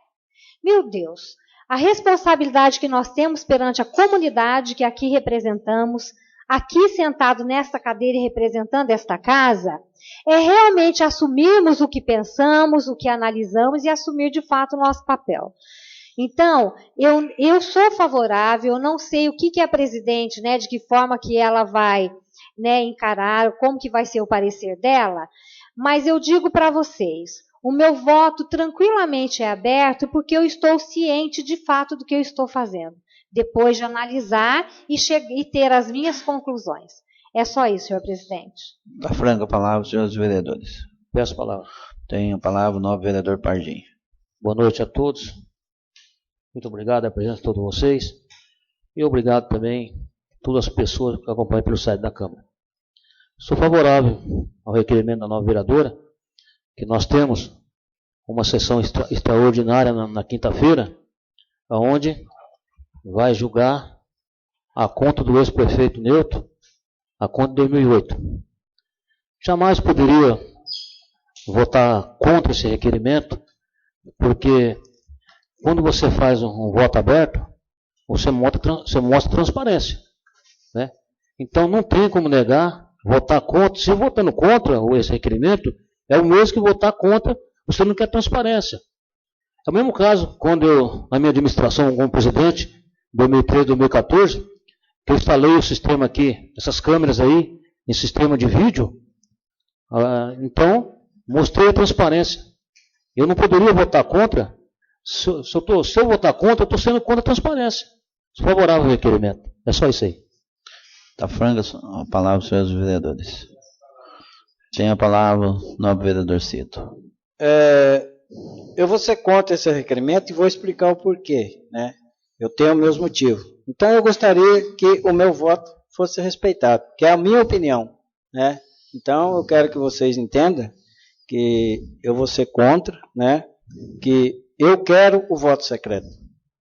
Meu Deus, a responsabilidade que nós temos perante a comunidade que aqui representamos, aqui sentado nesta cadeira e representando esta casa, é realmente assumirmos o que pensamos, o que analisamos e assumir de fato o nosso papel. Então, eu sou favorável, eu não sei o que a presidente, né, de que forma que ela vai, né, encarar, como que vai ser o parecer dela, mas eu digo para vocês, o meu voto tranquilamente é aberto porque eu estou ciente de fato do que eu estou fazendo, depois de analisar e ter as minhas conclusões. É só isso, senhor presidente. Da franca palavra, senhores vereadores. Peço a palavra. Tem a palavra o novo vereador Pardinho. Boa noite a todos. Muito obrigado à presença de todos vocês. E obrigado também a todas as pessoas que acompanham pelo site da Câmara. Sou favorável ao requerimento da nova vereadora, que nós temos uma sessão extraordinária na quinta-feira, onde vai julgar a conta do ex-prefeito Neuto, a conta de 2008. Jamais poderia votar contra esse requerimento, porque quando você faz um voto aberto, você mostra transparência, né? Então não tem como negar, votar contra. Se votando contra esse requerimento, é o mesmo que votar contra, você não quer transparência. É o mesmo caso quando eu, na minha administração como presidente, 2013, 2014, que eu instalei o sistema aqui, essas câmeras aí, em sistema de vídeo, então mostrei a transparência. Eu não poderia votar contra. Se eu votar contra, eu estou sendo contra a transparência. Sou favorável ao requerimento. É só isso aí. Está franca a palavra, senhores vereadores. Tem a palavra o novo vereador Cito. Eu vou ser contra esse requerimento e vou explicar o porquê, né? Eu tenho meus motivos. Então eu gostaria que o meu voto fosse respeitado, que é a minha opinião, né? Então eu quero que vocês entendam que eu vou ser contra, né? Que eu quero o voto secreto.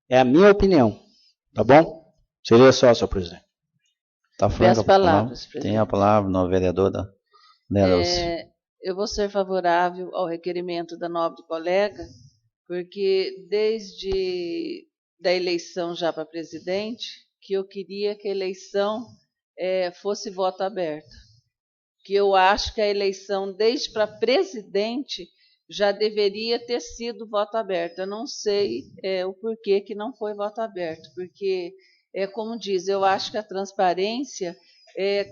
É a minha opinião, tá bom? Seria só, senhor presidente. Tá franca Peço palavras, presidente. Tem a palavra o novo vereador da Eu vou ser favorável ao requerimento da nobre colega, porque desde da eleição já para presidente, que eu queria que a eleição fosse voto aberto. Que eu acho que a eleição, desde para presidente, já deveria ter sido voto aberto. Eu não sei o porquê que não foi voto aberto, porque, como diz, eu acho que a transparência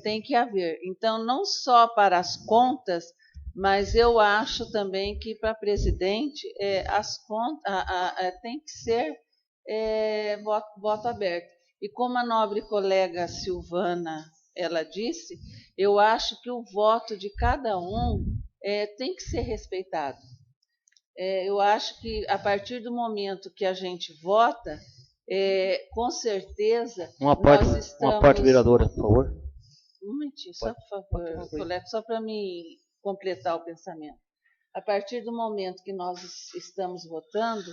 tem que haver. Então, não só para as contas, mas eu acho também que para presidente as contas tem que ser voto aberto. E como a nobre colega Silvana ela disse, eu acho que o voto de cada um tem que ser respeitado. Eu acho que a partir do momento que a gente vota, com certeza Uma parte vereadora, por favor. Um momentinho, só por favor, colega, só para me completar o pensamento. A partir do momento que nós estamos votando,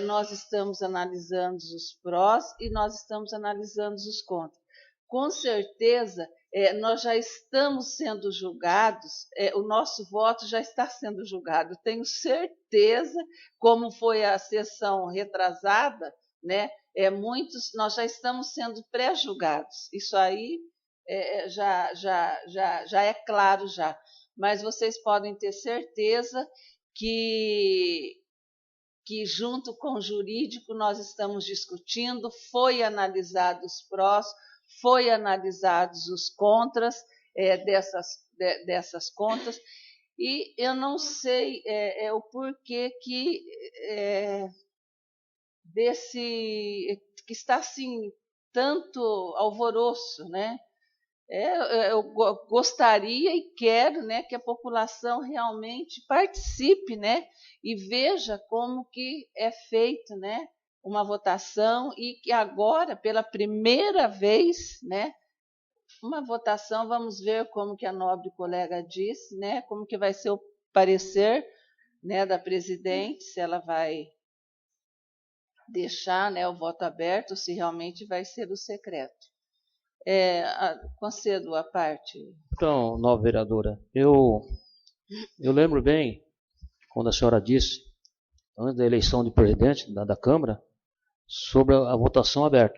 nós estamos analisando os prós e nós estamos analisando os contras. Com certeza, nós já estamos sendo julgados, o nosso voto já está sendo julgado. Tenho certeza, como foi a sessão retrasada, né, nós já estamos sendo pré-julgados. Isso aí já é claro já. Mas vocês podem ter certeza que que junto com o jurídico nós estamos discutindo, foi analisado os prós, foi analisados os contras dessas contas, e eu não sei o porquê que que está assim tanto alvoroço, né? Eu gostaria e quero, né, que a população realmente participe, né, e veja como que é feito, né, uma votação, e que agora, pela primeira vez, né, uma votação, vamos ver como que a nobre colega disse, né, como que vai ser o parecer, né, da presidente, se ela vai deixar, né, o voto aberto, ou se realmente vai ser o secreto. Concedo a parte. Então, nova vereadora, eu lembro bem quando a senhora disse, antes da eleição de presidente da Câmara, sobre a votação aberta.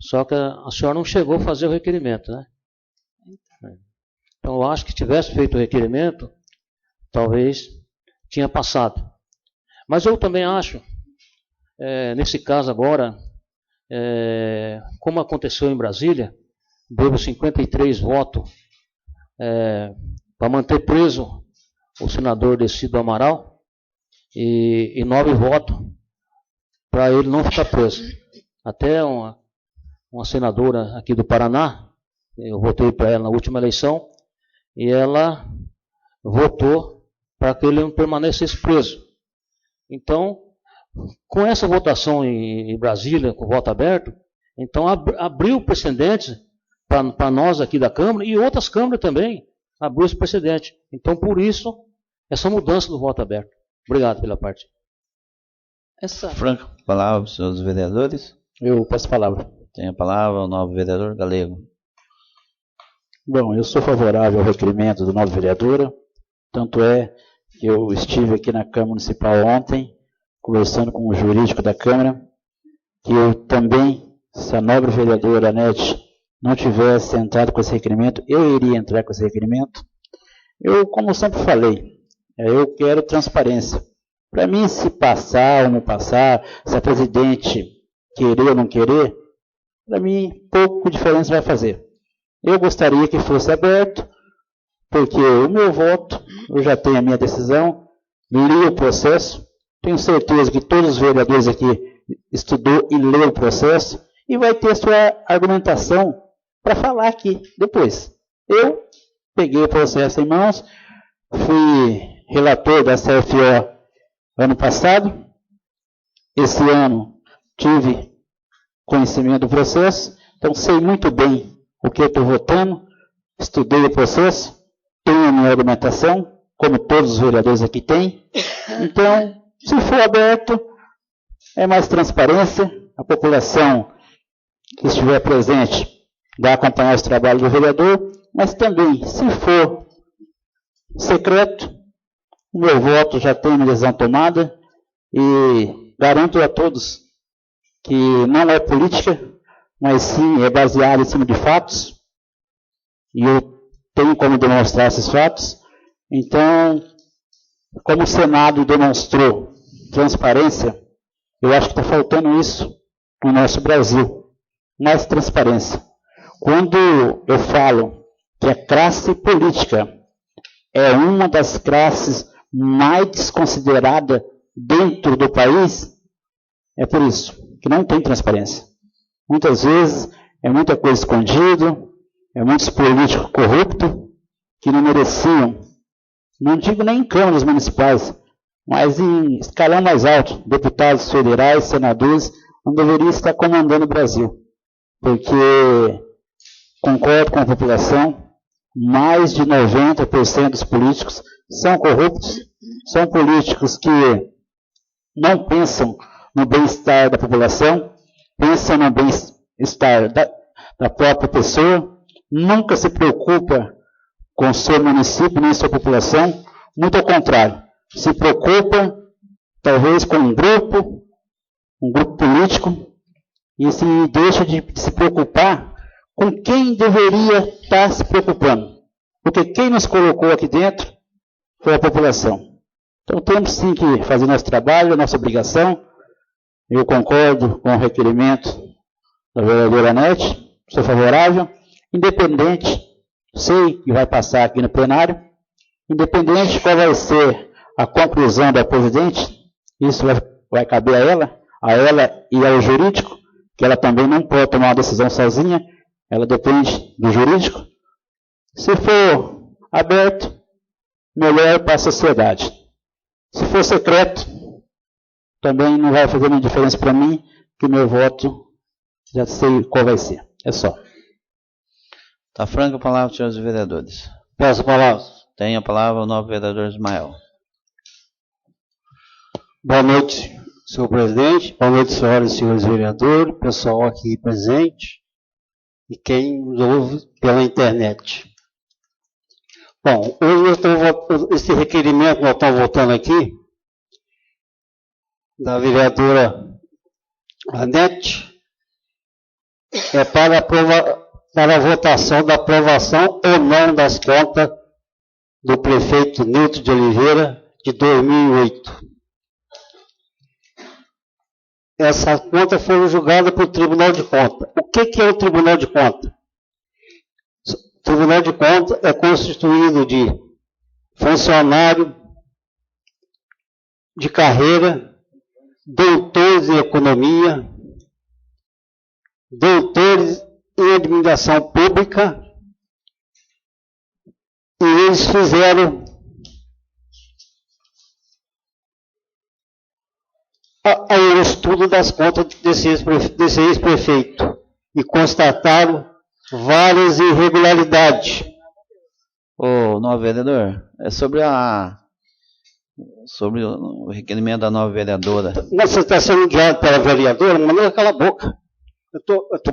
Só que a senhora não chegou a fazer o requerimento, né? Então, eu acho que se tivesse feito o requerimento, talvez tinha passado. Mas eu também acho, nesse caso agora, como aconteceu em Brasília, deu 53 votos para manter preso o senador Decido Amaral e 9 votos para ele não ficar preso. Até uma senadora aqui do Paraná, eu votei para ela na última eleição, e ela votou para que ele não permanecesse preso. Então, com essa votação em Brasília, com voto aberto, então abriu precedentes para nós aqui da Câmara, e outras câmaras também abriu esse precedente. Então, por isso, essa mudança do voto aberto. Obrigado pela parte. Franco, palavra, senhores vereadores. Eu peço a palavra. Tem a palavra o novo vereador Galego. Bom, eu sou favorável ao requerimento do novo vereadora. Tanto é que eu estive aqui na Câmara Municipal ontem, conversando com o jurídico da Câmara, que eu também, se a nobre vereadora Anete não tivesse entrado com esse requerimento, eu iria entrar com esse requerimento. Eu, como sempre falei, eu quero transparência. Para mim, se passar ou não passar, se a presidente querer ou não querer, para mim, pouco diferença vai fazer. Eu gostaria que fosse aberto, porque o meu voto, eu já tenho a minha decisão, li o processo, tenho certeza que todos os vereadores aqui estudou e leu o processo, e vai ter sua argumentação para falar aqui depois. Eu peguei o processo em mãos, fui relator da CFO ano passado, esse ano tive conhecimento do processo, então sei muito bem o que eu estou votando, estudei o processo, tenho a minha argumentação, como todos os vereadores aqui têm. Então, se for aberto, é mais transparência, a população que estiver presente vai acompanhar os trabalhos do vereador, mas também, se for secreto, o meu voto já tem uma decisão tomada, e garanto a todos que não é política, mas sim é baseado em cima de fatos, e eu tenho como demonstrar esses fatos. Então, como o Senado demonstrou transparência, eu acho que está faltando isso no nosso Brasil, mais transparência. Quando eu falo que a classe política é uma das classes mais desconsideradas dentro do país, é por isso que não tem transparência. Muitas vezes é muita coisa escondida, é muitos políticos corruptos que não mereciam, não digo nem em câmaras municipais, mas em escalão mais alto, deputados federais, senadores, não deveriam estar comandando o Brasil. Porque, concordo com a população, mais de 90% dos políticos são corruptos, são políticos que não pensam no bem-estar da população, pensam no bem-estar da própria pessoa, nunca se preocupa com o seu município nem sua população, muito ao contrário, se preocupa talvez com um grupo político, e se deixa de se preocupar com quem deveria estar se preocupando. Porque quem nos colocou aqui dentro foi a população. Então temos sim que fazer nosso trabalho, nossa obrigação. Eu concordo com o requerimento da vereadora Anete, sou favorável, independente, sei que vai passar aqui no plenário, independente de qual vai ser a conclusão da presidente, isso vai caber a ela e ao jurídico, que ela também não pode tomar uma decisão sozinha, ela depende do jurídico. Se for aberto, melhor para a sociedade. Se for secreto, também não vai fazer nenhuma diferença para mim, que meu voto já sei qual vai ser. É só. Está franca a palavra, senhores vereadores. Peço a palavra. Tem a palavra o novo vereador Ismael. Boa noite, senhor presidente. Boa noite, senhoras e senhores vereadores, pessoal aqui presente e quem nos ouve pela internet. Bom, hoje esse requerimento nós estamos votando aqui, da vereadora Anete, é para a votação da aprovação ou não das contas do prefeito Nilton de Oliveira de 2008. Essa conta foi julgada pelo Tribunal de Contas. O que é o Tribunal de Contas? O Tribunal de Contas é constituído de funcionário de carreira, doutores em economia, doutores em administração pública, e eles fizeram o estudo das contas desse ex-prefeito e constataram várias irregularidades. Ô, novo vereador, é sobre o requerimento da nova vereadora. Você está sendo guiado pela vereadora, mas não cala a boca.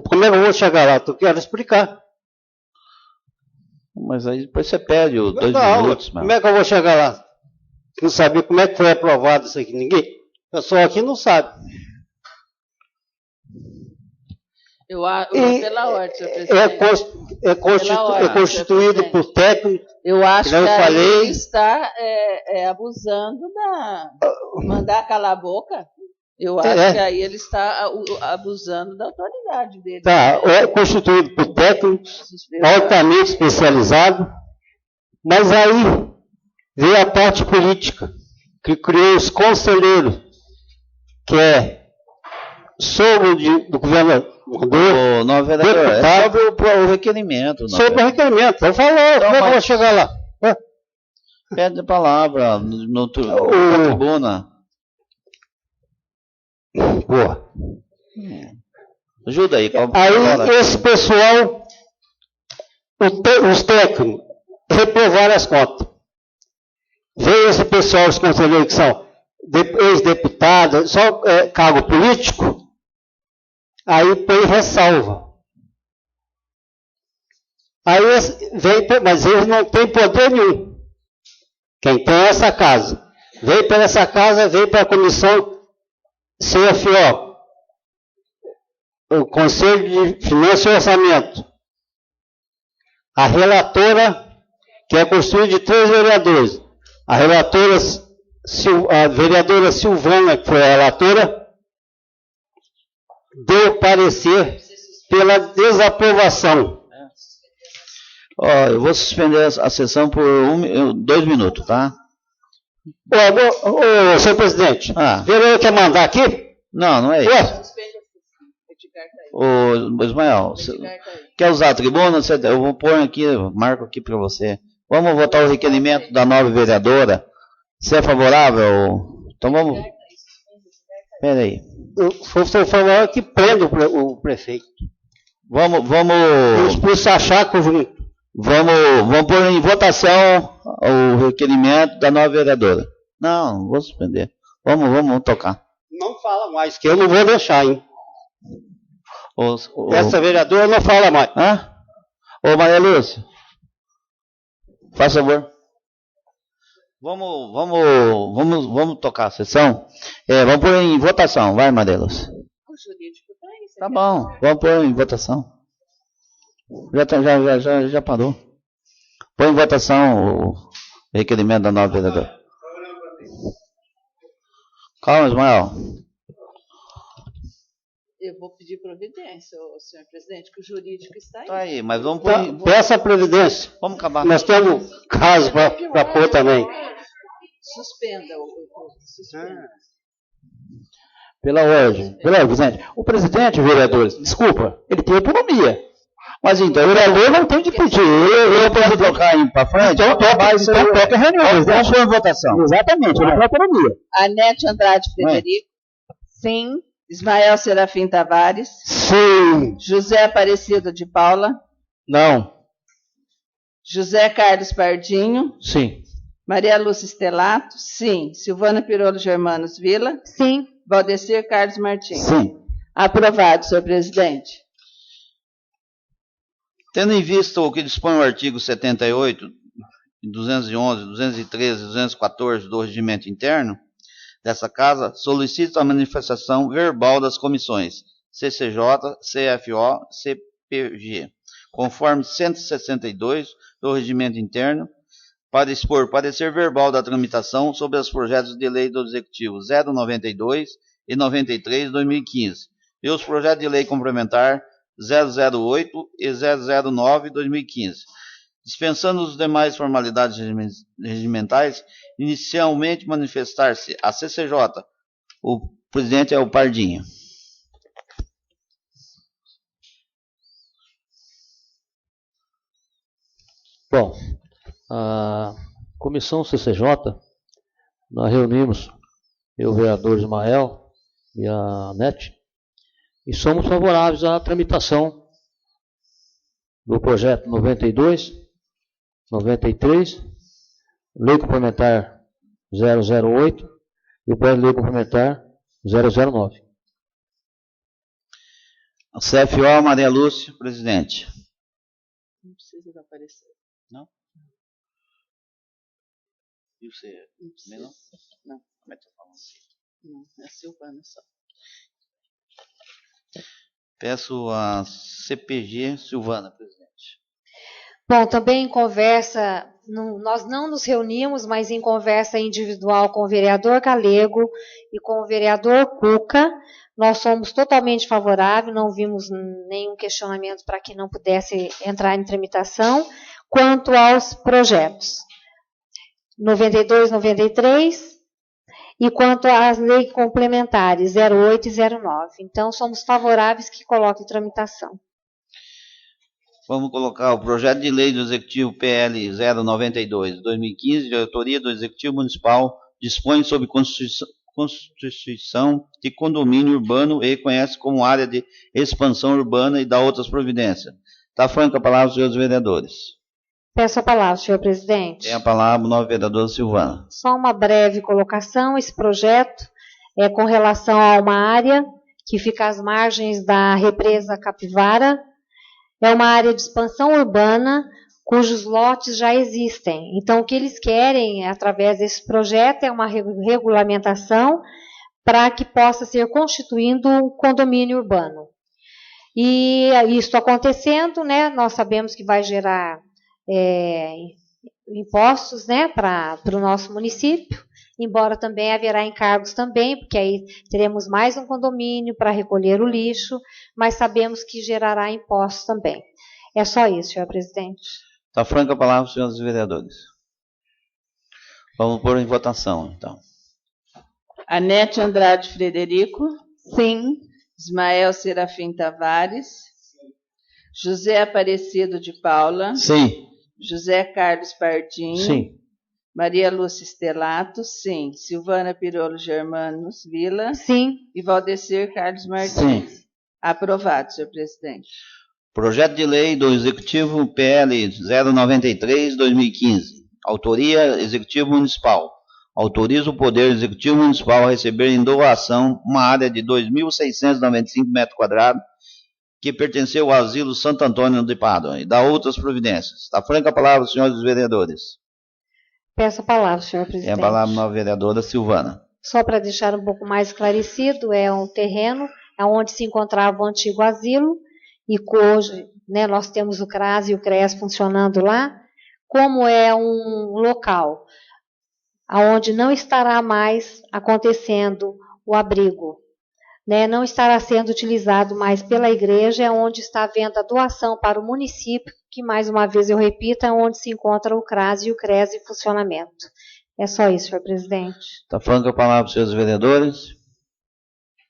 Como é que eu vou chegar lá? Tu quero explicar. Mas aí depois você perde os 2 minutos. Como é que eu vou chegar lá? Não sabia como é que foi aprovado isso aqui. Ninguém. O pessoal aqui não sabe. Eu pela ordem, senhor presidente. É constituído por técnico. Eu acho que falei, ele está abusando mandar calar a boca. Eu acho que aí ele está abusando da autoridade dele. Tá, é constituído por técnicos altamente especializados, mas aí veio a parte política, que criou os conselheiros, que é sogro do governador. Ô, novo vereador, é sobre o requerimento. Sobre o requerimento, eu falo, como é que eu vou chegar lá? Pede a palavra na tribuna. Boa. Ajuda aí. Aí esse pessoal, os técnicos, reprovaram as contas. Veio esse pessoal, os conselheiros que são ex-deputados, só cargo político, aí põe ressalva. Aí mas eles não têm poder nenhum. Quem tem essa casa. Veio para essa casa, veio para a comissão CFO, o Conselho de Finanças e Orçamento. A relatora, que é constituída de 3 vereadores. A vereadora Silvana, que foi a relatora, deu parecer pela desaprovação. Eu vou suspender a sessão por 2 minutos, tá? Senhor presidente, o vereador quer mandar aqui? Não é isso. Ô, Ismael, quer usar a tribuna? Eu vou pôr aqui, marco aqui para você. Vamos votar o requerimento da nova vereadora. Você é favorável? Então vamos. Espera aí. Eu sou favorável que prenda o prefeito. Vamos. Expulsar Chaco junto. Vamos pôr em votação o requerimento da nova vereadora. Não vou suspender. Vamos tocar. Não fala mais, que eu não vou deixar, hein? Essa vereadora não fala mais. Ô, Maria Lúcia, faz favor. Vamos tocar a sessão. Vamos pôr em votação. Vai, Maria Lúcia. Tá bom, vamos pôr em votação. Já parou. Põe em votação o requerimento da nova vereadora. Calma, Ismael. Eu vou pedir providência, senhor presidente, que o jurídico está aí. Tá aí, mas vamos Então, peça a previdência. Vamos acabar. Nós temos caso para pôr também. Suspenda suspenda. Pela ordem, presidente. O presidente, vereadores, desculpa, ele tem autonomia. Mas então, O vereador não tem que pedir. eu posso trocar aí para frente? Então, toca a reunião. Vamos pôr em votação. Exatamente, ele tem autonomia. Anete Andrade Frederico. Sim. Ismael Serafim Tavares. Sim. José Aparecido de Paula. Não. José Carlos Pardinho. Sim. Maria Lúcia Stelato. Sim. Silvana Pirolo Germanos Vila. Sim. Valdecir Carlos Martins. Sim. Aprovado, senhor presidente. Tendo em vista o que dispõe o artigo 78, 211, 213 e 214 do Regimento Interno dessa Casa, solicito a manifestação verbal das comissões CCJ, CFO, CPG, conforme 162 do Regimento Interno, para expor parecer verbal da tramitação sobre os projetos de lei do Executivo 092 e 93 de 2015 e os projetos de lei complementar 008 e 009 de 2015. Dispensando as demais formalidades regimentais, inicialmente manifestar-se a CCJ. O presidente é o Pardinho. Bom, a comissão CCJ, nós reunimos eu, o vereador Ismael e a NET, e somos favoráveis à tramitação do projeto 92, 93, Lei Complementar 008 e o projeto de Lei Complementar 009. A CFO, Maria Lúcia, presidente. Não precisa aparecer. Não? E você? Não precisa. Não? Não. Como é que você fala? Não, é Silvana só. Peço a CPG, Silvana, presidente. Bom, também em conversa, nós não nos reunimos, mas em conversa individual com o vereador Galego e com o vereador Cuca, nós somos totalmente favoráveis, não vimos nenhum questionamento para que não pudesse entrar em tramitação. Quanto aos projetos 92, 93 e quanto às leis complementares 08 e 09. Então, somos favoráveis que coloque em tramitação. Vamos colocar o projeto de lei do Executivo PL 092, 2015, de autoria do Executivo Municipal, dispõe sobre constituição de condomínio urbano e conhece como área de expansão urbana e dá outras providências. Está franca a palavra, senhores vereadores. Peço a palavra, senhor presidente. Tem a palavra, nova vereadora Silvana. Só uma breve colocação. Esse projeto é com relação a uma área que fica às margens da represa Capivara. É uma área de expansão urbana cujos lotes já existem. Então, o que eles querem, através desse projeto, é uma regulamentação para que possa ser constituindo um condomínio urbano. E isso acontecendo, né, nós sabemos que vai gerar impostos, né, para o nosso município, embora também haverá encargos também, porque aí teremos mais um condomínio para recolher o lixo, mas sabemos que gerará impostos também. É só isso, senhor presidente. Está franca a palavra, senhores vereadores. Vamos pôr em votação, então. Anete Andrade Frederico. Sim. Ismael Serafim Tavares. José Aparecido de Paula. Sim. José Carlos Pardinho. Sim. Maria Lúcia Stelato. Sim. Silvana Pirolo Germanos Vila. Sim. E Valdecir Carlos Martins. Sim. Aprovado, senhor presidente. Projeto de lei do Executivo PL 093, 2015. Autoria Executivo Municipal. Autoriza o Poder Executivo Municipal a receber em doação uma área de 2.695 metros quadrados que pertenceu ao Asilo Santo Antônio de Pádua e dá outras providências. Está franca a palavra, senhores vereadores. Peço a palavra, senhor presidente. Tem a palavra nova vereadora Silvana. Só para deixar um pouco mais esclarecido, é um terreno onde se encontrava o antigo asilo, e hoje, né, nós temos o CRAS e o CRES funcionando lá. Como é um local aonde não estará mais acontecendo o abrigo, né? Não estará sendo utilizado mais pela igreja, é onde está havendo a doação para o município, que mais uma vez eu repito, é onde se encontra o CRAS e o CRES em funcionamento. É só isso, senhor presidente. Está falando com a palavra para os senhores vereadores?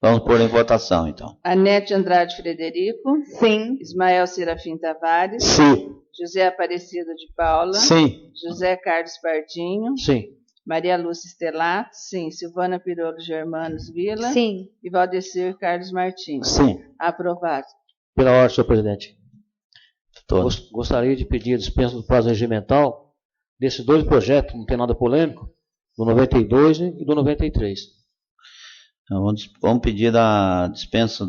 Vamos pôr em votação, então. Anete Andrade Frederico. Sim. Ismael Serafim Tavares. Sim. José Aparecido de Paula. Sim. José Carlos Pardinho. Sim. Maria Lúcia Stelato. Sim. Silvana Pirolo Germanos Vila. Sim. E Valdecir Carlos Martins. Sim. Aprovado. Pela ordem, senhor presidente. Todos. Gostaria de pedir a dispensa do prazo regimental desses dois projetos, não tem nada polêmico, do 92 e do 93. Então, vamos pedir a dispensa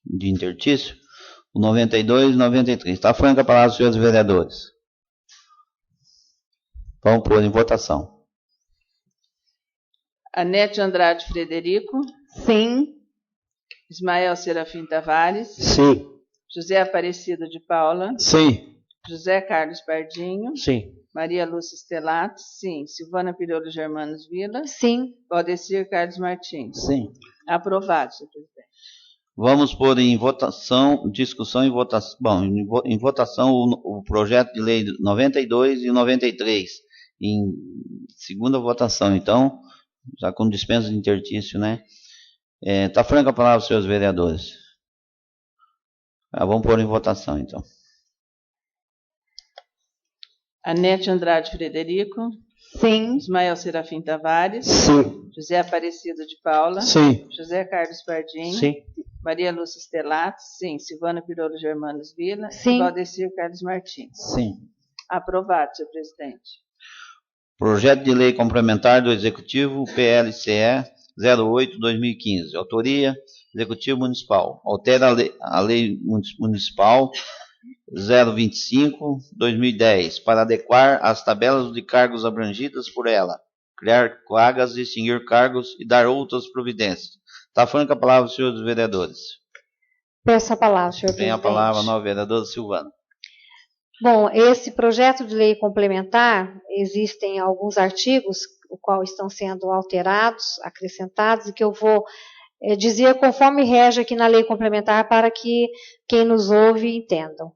de intertício, o 92 e 93. Está franca a palavra dos senhores vereadores. Vamos pôr em votação. Anete Andrade Frederico. Sim. Ismael Serafim Tavares. Sim. José Aparecido de Paula. Sim. José Carlos Pardinho. Sim. Maria Lúcia Stelato. Sim. Silvana Pirolo Germanos Vila. Sim. Valdecir Carlos Martins. Sim. Aprovado, senhor presidente. Vamos pôr em votação, discussão e votação. Bom, em votação o projeto de lei 92 e 93. Em segunda votação, então, já com dispensa de intertício, né? Está franca a palavra, senhores vereadores. Vamos pôr em votação, então. Anete Andrade Frederico. Sim. Ismael Serafim Tavares. Sim. José Aparecido de Paula. Sim. José Carlos Pardinho. Sim. Maria Lúcia Stelato. Sim. Silvana Pirolo Germanos Vila. Sim. E Valdecir Carlos Martins. Sim. Aprovado, senhor presidente. Projeto de lei complementar do Executivo, PLCE 08/2015. Autoria, Executivo Municipal. Altera a lei Municipal 025/2010 para adequar as tabelas de cargos abrangidas por ela, criar vagas, extinguir cargos e dar outras providências. Está franca a palavra, senhores vereadores. Peço a palavra, senhor Tem a presidente. palavra a nova vereadora Silvana. Bom, esse projeto de lei complementar, existem alguns artigos, o qual estão sendo alterados, acrescentados, e que eu vou dizer conforme rege aqui na lei complementar para que quem nos ouve entendam.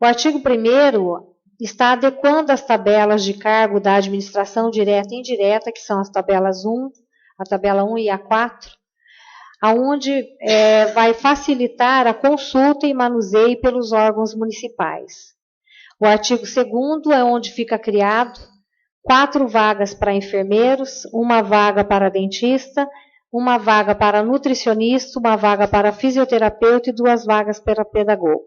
O artigo 1º está adequando as tabelas de cargo da administração direta e indireta, que são as tabelas 1, a tabela 1 e a 4, aonde vai facilitar a consulta e manuseio pelos órgãos municipais. O artigo 2º é onde fica criado 4 vagas para enfermeiros, 1 vaga para dentista, 1 vaga para nutricionista, 1 vaga para fisioterapeuta e 2 vagas para pedagogo.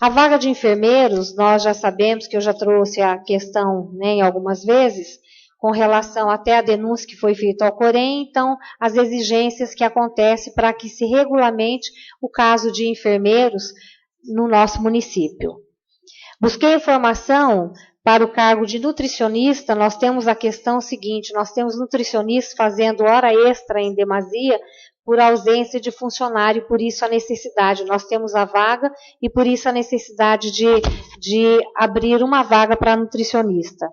A vaga de enfermeiros, nós já sabemos que eu já trouxe a questão, né, algumas vezes, com relação até a denúncia que foi feita ao Corém, então as exigências que acontecem para que se regulamente o caso de enfermeiros no nosso município. Busquei informação para o cargo de nutricionista, nós temos a questão seguinte, nós temos nutricionistas fazendo hora extra em demasia por ausência de funcionário, por isso a necessidade, nós temos a vaga e por isso a necessidade de abrir 1 vaga para nutricionista.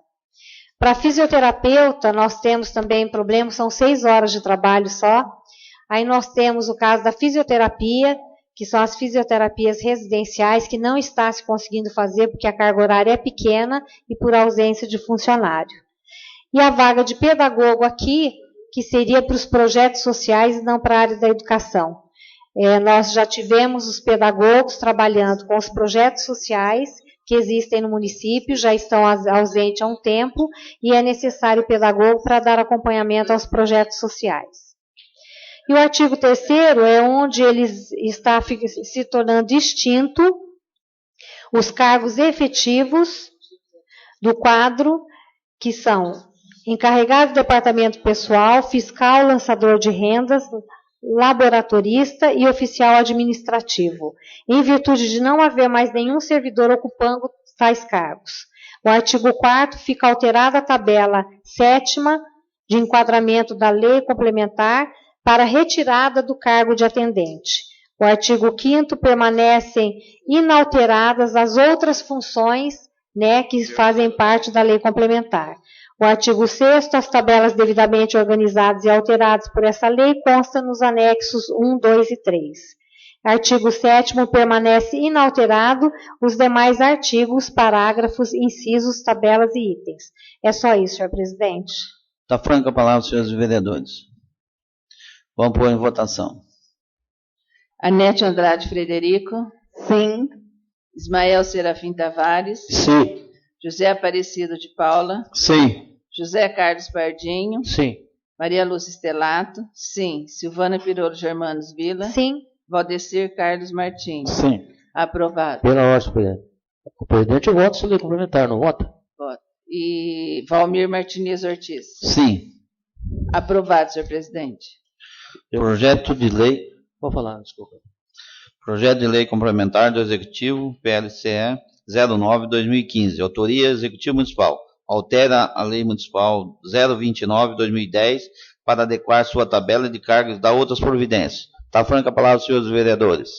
Para fisioterapeuta, nós temos também problemas, são 6 horas de trabalho só, aí nós temos o caso da fisioterapia, que são as fisioterapias residenciais, que não está se conseguindo fazer porque a carga horária é pequena e por ausência de funcionário. E a vaga de pedagogo aqui, que seria para os projetos sociais e não para a área da educação. Nós já tivemos os pedagogos trabalhando com os projetos sociais que existem no município, já estão ausentes há um tempo, e é necessário o pedagogo para dar acompanhamento aos projetos sociais. E o artigo 3º é onde ele está se tornando extinto os cargos efetivos do quadro, que são encarregado do departamento pessoal, fiscal, lançador de rendas, laboratorista e oficial administrativo, em virtude de não haver mais nenhum servidor ocupando tais cargos. O artigo 4º fica alterada a tabela 7ª de enquadramento da lei complementar para retirada do cargo de atendente. O artigo 5º permanecem inalteradas as outras funções, né, que fazem parte da lei complementar. O artigo 6º, as tabelas devidamente organizadas e alteradas por essa lei constam nos anexos 1, 2 e 3. Artigo 7º, permanece inalterado os demais artigos, parágrafos, incisos, tabelas e itens. É só isso, senhor presidente. Está franca a palavra, senhores vereadores. Vamos pôr em votação. Anete Andrade Frederico. Sim. Ismael Serafim Tavares. Sim. José Aparecido de Paula. Sim. José Carlos Pardinho. Sim. Maria Lúcia Stelato. Sim. Silvana Pirolo Germanos Vila. Sim. Valdecir Carlos Martins. Sim. Aprovado. Pela ordem, presidente. O presidente vota se lei complementar, não vota? Voto. E Valmir Martinez Ortiz. Sim. Aprovado, senhor presidente. Projeto de lei. Vou falar, desculpa. Projeto de lei complementar do Executivo, PLCE 09/2015. Autoria Executivo Municipal. Altera a Lei Municipal 029/2010 para adequar sua tabela de cargos e dar outras providências. Está franca a palavra, senhores vereadores.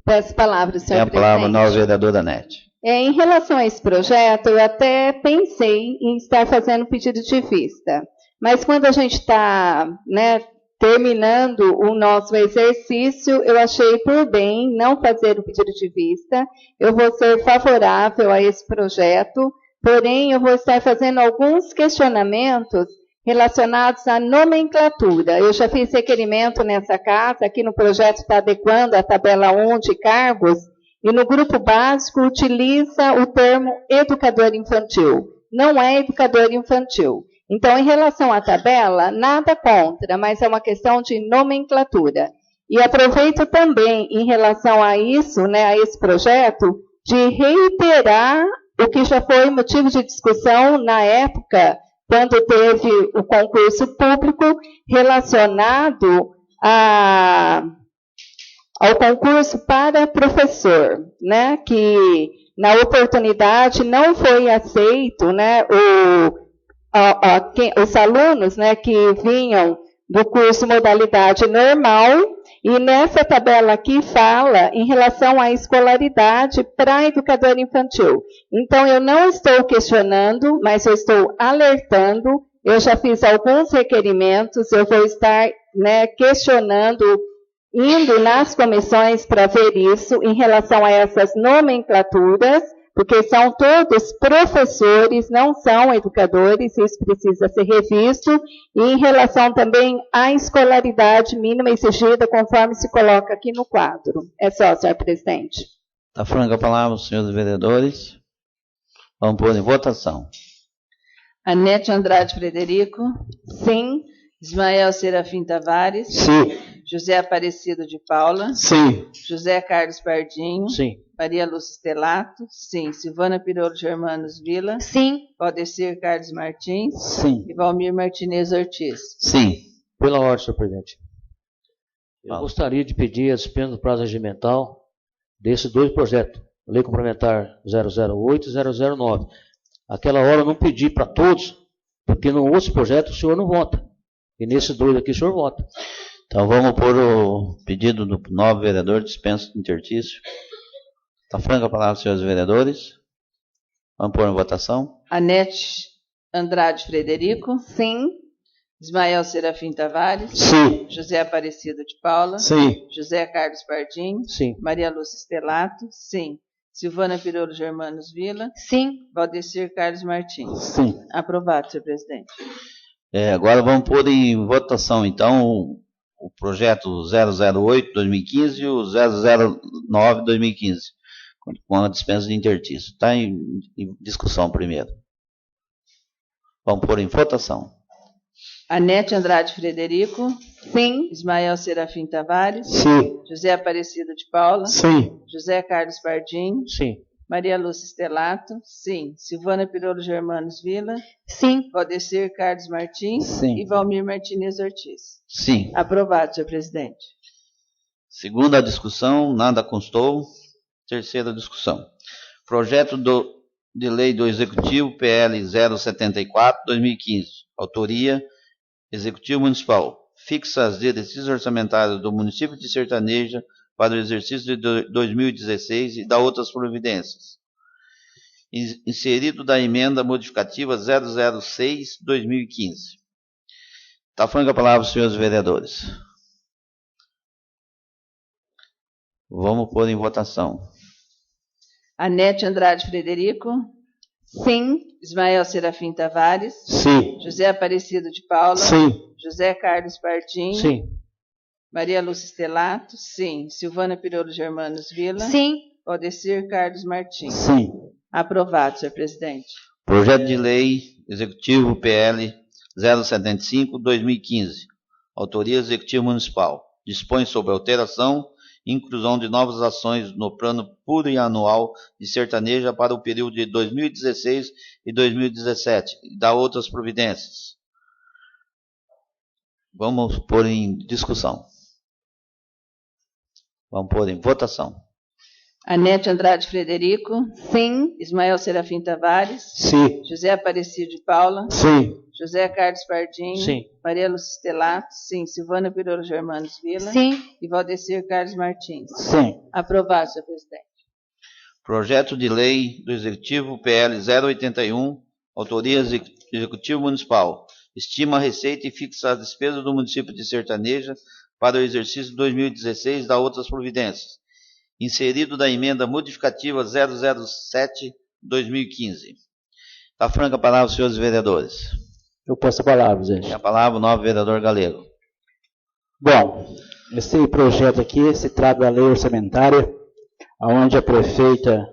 Peço palavra, senhor Tem a palavra a presidente. nova vereadora Nete. Em relação a esse projeto, eu até pensei em estar fazendo pedido de vista. Mas quando a gente está, terminando o nosso exercício, eu achei por bem não fazer o pedido de vista. Eu vou ser favorável a esse projeto, porém eu vou estar fazendo alguns questionamentos relacionados à nomenclatura. Eu já fiz requerimento nessa casa, aqui no projeto está adequando a tabela 1 de cargos, e no grupo básico utiliza o termo educador infantil. Não é educador infantil. Então, em relação à tabela, nada contra, mas é uma questão de nomenclatura. E aproveito também, em relação a isso, a esse projeto, de reiterar o que já foi motivo de discussão na época, quando teve o concurso público relacionado ao concurso para professor, que na oportunidade não foi aceito, os alunos, que vinham do curso modalidade normal, e nessa tabela aqui fala em relação à escolaridade para educador infantil. Então, eu não estou questionando, mas eu estou alertando, eu já fiz alguns requerimentos, eu vou estar questionando, indo nas comissões para ver isso, em relação a essas nomenclaturas, porque são todos professores, não são educadores, isso precisa ser revisto, e em relação também à escolaridade mínima exigida, conforme se coloca aqui no quadro. É só, senhor presidente. Está franca a palavra, senhores vereadores. Vamos pôr em votação. Anete Andrade Frederico. Sim. Ismael Serafim Tavares. Sim. José Aparecido de Paula. Sim. José Carlos Pardinho. Sim. Maria Lúcia Stelato. Sim. Silvana Pirolo Germanos Vila. Sim. Valdecir Carlos Martins. Sim. E Valmir Martinez Ortiz. Sim. Pela ordem, senhor presidente. Eu Fala. gostaria de pedir a dispensa do prazo regimental desses dois projetos, Lei Complementar 008 e 009. Aquela hora eu não pedi para todos, porque no outro projeto o senhor não vota. E nesses dois aqui o senhor vota. Então vamos pôr o pedido do novo vereador de dispensa do intertício. Está franca a palavra, senhores vereadores. Vamos pôr em votação. Anete Andrade Frederico. Sim. Ismael Serafim Tavares. Sim. José Aparecido de Paula. Sim. José Carlos Pardinho. Sim. Maria Lúcia Stelato. Sim. Silvana Pirolo Germanos Vila. Sim. Valdecir Carlos Martins. Sim. Aprovado, senhor presidente. Agora vamos pôr em votação, então, o projeto 008-2015 e o 009-2015, com a dispensa de intertício. Está em discussão primeiro. Vamos pôr em votação. Anete Andrade Frederico. Sim. Ismael Serafim Tavares. Sim. José Aparecido de Paula. Sim. José Carlos Pardinho. Sim. Maria Lúcia Stelato. Sim. Silvana Pirolo Germanos Vila. Sim. Valdecir Carlos Martins. Sim. E Valmir Martinez Ortiz. Sim. Aprovado, senhor presidente. Segunda discussão, nada constou. Terceira discussão. Projeto de lei do Executivo, PL 074-2015. Autoria, Executivo Municipal. Fixa as diretrizes orçamentárias do município de Sertaneja para o exercício de 2016 e dá outras providências. inserido da emenda modificativa 006/2015. Está franca a palavra, senhores vereadores. Vamos pôr em votação. Anete Andrade Frederico. Sim. Ismael Serafim Tavares. Sim. José Aparecido de Paula. Sim. José Carlos Pardinho. Sim. Maria Lúcia Stelato. Sim. Silvana Pirolo Germanos Vila. Sim. Odecir Carlos Martins. Sim. Aprovado, senhor presidente. Projeto de Lei Executivo PL 075/2015. Autoria Executivo Municipal. Dispõe sobre alteração e inclusão de novas ações no plano plurianual de sertaneja para o período de 2016 e 2017 e dá outras providências. Vamos pôr em discussão. Vamos pôr em votação. Anete Andrade Frederico. Sim. Ismael Serafim Tavares. Sim. José Aparecido de Paula. Sim. José Carlos Pardinho. Sim. Maria Lúcia Stelato. Sim. Silvana Pirolo Germanos Vila. Sim. E Valdecir Carlos Martins. Sim. Aprovado, senhor presidente. Projeto de Lei do Executivo PL 081, autoria Executivo Municipal. Estima a receita e fixa as despesas do município de Sertaneja para o exercício de 2016 e dá outras providências. Inserido da emenda modificativa 007/2015. Está franca a palavra, senhores vereadores. Eu passo a palavra, gente. Tem a palavra o novo vereador Galego. Bom, esse projeto aqui se trata da lei orçamentária, onde a prefeita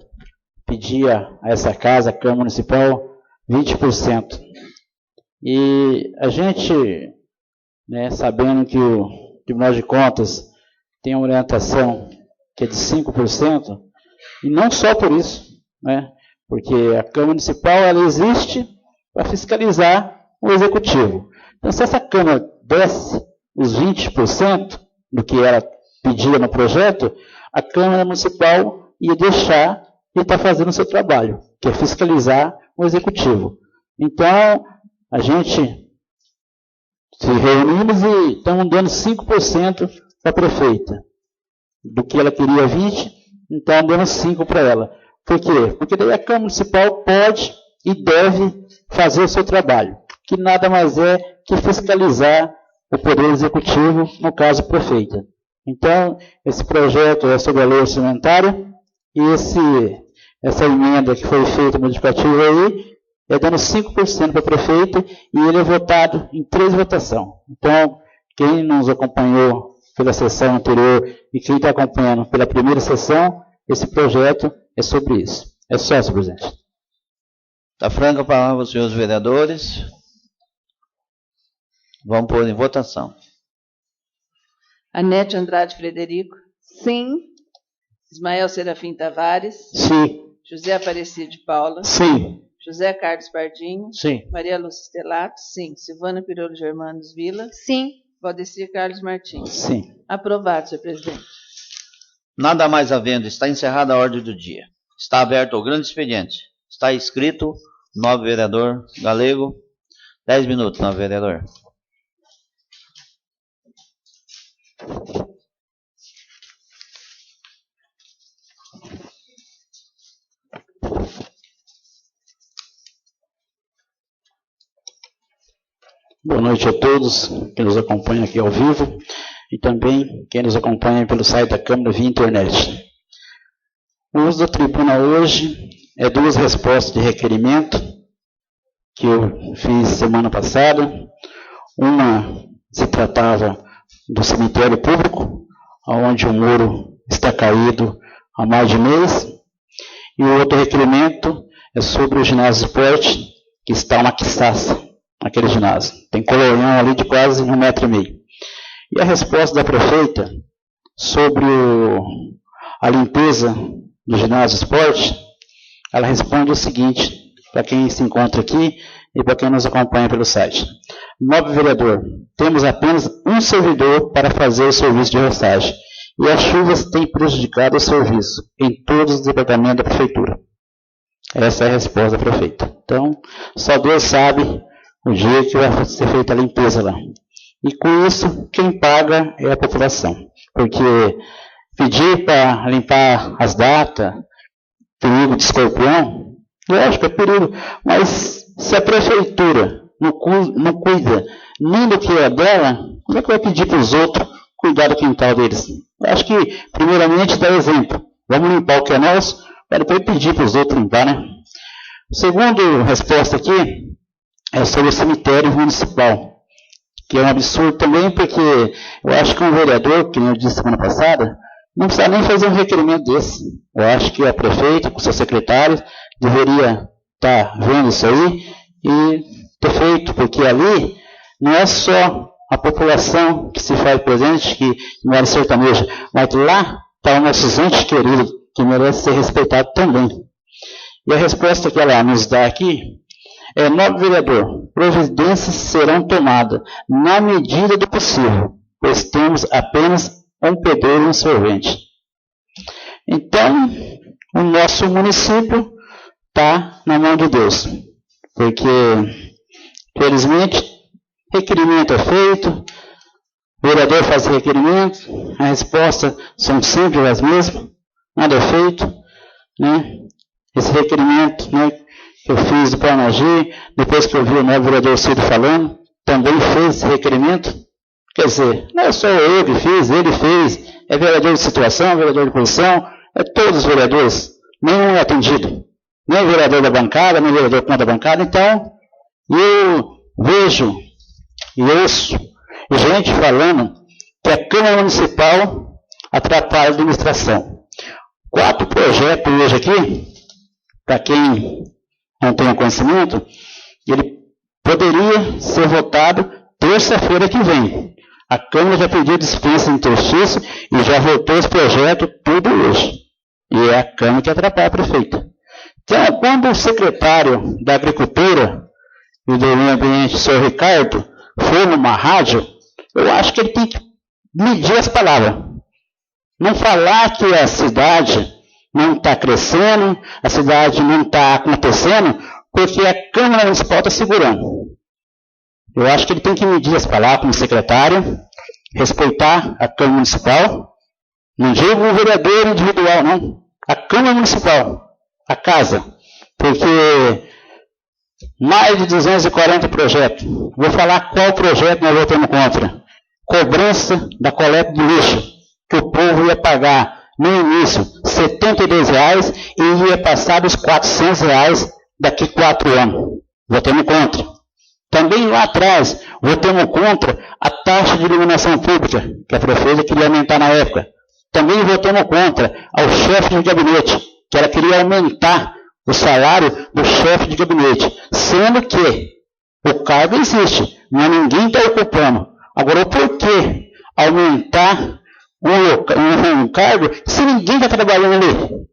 pedia a essa casa, a Câmara Municipal, 20%. E a gente, sabendo que o Tribunal de Contas tem uma orientação que é de 5%, e não só por isso, porque a Câmara Municipal ela existe para fiscalizar o Executivo. Então, se essa Câmara desse os 20% do que era pedida no projeto, a Câmara Municipal ia deixar de estar fazendo o seu trabalho, que é fiscalizar o Executivo. Então, a gente se reunimos e estamos dando 5% para a prefeita. Do que ela queria 20%, então dando 5% para ela. Por quê? Porque daí a Câmara Municipal pode e deve fazer o seu trabalho, que nada mais é que fiscalizar o Poder Executivo, no caso a prefeita. Então, esse projeto é sobre a lei orçamentária, e essa emenda que foi feita, modificativa aí, é dando 5% para a prefeita, e ele é votado em 3 votações. Então, quem nos acompanhou pela sessão anterior e quem está acompanhando pela primeira sessão, esse projeto é sobre isso. É só, senhor presidente. Está franca a palavra, senhores vereadores. Vamos pôr em votação. Anete Andrade Frederico. Sim. Ismael Serafim Tavares. Sim. José Aparecido de Paula. Sim. José Carlos Pardinho. Sim. Maria Lúcia Stelato. Sim. Silvana Pirolo Germanos Vila. Sim. Valdecir Carlos Martins. Sim. Aprovado, senhor presidente. Nada mais havendo, está encerrada a ordem do dia. Está aberto o grande expediente. Está inscrito, novo vereador Galego. 10 minutos, novo vereador. Boa noite a todos que nos acompanham aqui ao vivo e também quem nos acompanha pelo site da Câmara via internet. O uso da tribuna hoje é 2 respostas de requerimento que eu fiz semana passada. Uma se tratava do cemitério público, onde o muro está caído há mais de mês, e o outro requerimento é sobre o ginásio esporte, que está uma quiçaça. Aquele ginásio. Tem colorião ali de quase 1,5 metros. E a resposta da prefeita sobre a limpeza do ginásio esporte, ela responde o seguinte, para quem se encontra aqui e para quem nos acompanha pelo site. Nobre vereador, temos apenas um servidor para fazer o serviço de roçagem, e as chuvas têm prejudicado o serviço em todos os departamentos da prefeitura. Essa é a resposta da prefeita. Então, só Deus sabe o dia que vai ser feita a limpeza lá. E com isso, quem paga é a população. Porque pedir para limpar as datas, perigo de escorpião, Lógico, é perigo. Mas se a prefeitura não cuida nem do que é dela, como é que vai pedir para os outros cuidar do quintal deles? Eu acho que, primeiramente, dá exemplo. Vamos limpar o que é nosso, para depois pedir para os outros limpar, né? Segunda resposta aqui é sobre o cemitério municipal, que é um absurdo também, porque eu acho que um vereador, que eu disse semana passada, não precisa nem fazer um requerimento desse. Eu acho que a prefeita, com seu secretário, deveria estar vendo isso aí e ter feito, porque ali não é só a população que se faz presente, que não era sertaneja, mas lá está o nosso ente querido, que merece ser respeitado também. E a resposta que ela nos dá aqui é: nobre vereador, providências serão tomadas na medida do possível, pois temos apenas um pedreiro insolvente. Então, o nosso município está na mão de Deus, porque, felizmente, requerimento é feito, o vereador faz requerimento, a resposta são sempre as mesmas, nada é feito, né? Esse requerimento, né, que eu fiz do Planagir, depois que eu vi o novo vereador Cido falando, também fez esse requerimento. Quer dizer, não é só eu que fiz, ele fez, é vereador de situação, vereador de posição, é todos os vereadores, nenhum é atendido, nem o vereador da bancada, nem o vereador contra a bancada. Então, eu vejo e ouço gente falando que a Câmara Municipal atrapalha a administração. 4 projetos hoje aqui, para quem não tem conhecimento, ele poderia ser votado terça-feira que vem. A Câmara já pediu dispensa de interstício e já votou os projetos tudo hoje. E é a Câmara que atrapalha a prefeita. Então, quando o secretário da Agricultura e do Meio Ambiente, o senhor Ricardo, for numa rádio, eu acho que ele tem que medir as palavras. Não falar que a cidade não está crescendo, a cidade não está acontecendo, porque a Câmara Municipal está segurando. Eu acho que ele tem que medir as palavras como secretário, respeitar a Câmara Municipal. Não digo o vereador individual, não. A Câmara Municipal, a casa. Porque mais de 240 projetos. Vou falar qual projeto nós votamos contra. Cobrança da coleta de lixo, que o povo ia pagar no início R$ 72,00 e ia passar dos R$ 400,00 daqui 4 anos. Votamos contra. Também lá atrás, votamos contra a taxa de iluminação pública, que a prefeita queria aumentar na época. Também votamos contra ao chefe de gabinete, que ela queria aumentar o salário do chefe de gabinete, sendo que o cargo existe, mas ninguém está ocupando. Agora, por que aumentar um cargo se ninguém está trabalhando ali?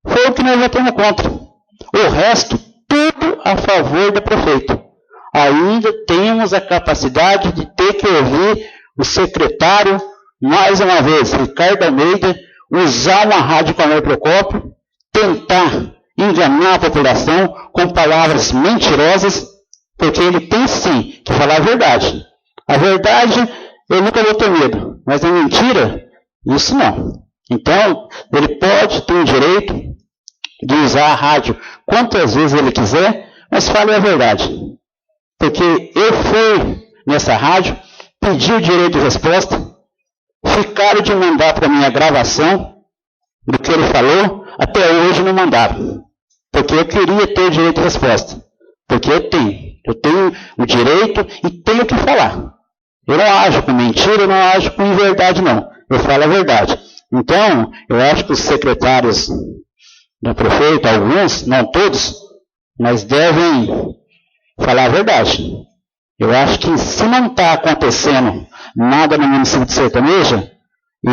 Foi o que nós votamos contra. O resto, tudo a favor da prefeita. Ainda temos a capacidade de ter que ouvir o secretário, mais uma vez, Ricardo Almeida, usar uma rádio como o Procópio, tentar enganar a população com palavras mentirosas, porque ele tem sim que falar a verdade. A verdade, eu nunca vou ter medo, mas a mentira, isso não. Então, ele pode ter o direito de usar a rádio quantas vezes ele quiser, mas fale a verdade. Porque eu fui nessa rádio, pedi o direito de resposta, ficaram de mandar para mim a gravação do que ele falou, até hoje não mandaram. Porque eu queria ter o direito de resposta. Porque eu tenho o direito e tenho que falar. Eu não ajo com mentira, eu não ajo com inverdade, não. Eu falo a verdade. Então, eu acho que os secretários do prefeito, alguns, não todos, mas devem falar a verdade. Eu acho que se não está acontecendo nada no município de Sertaneja,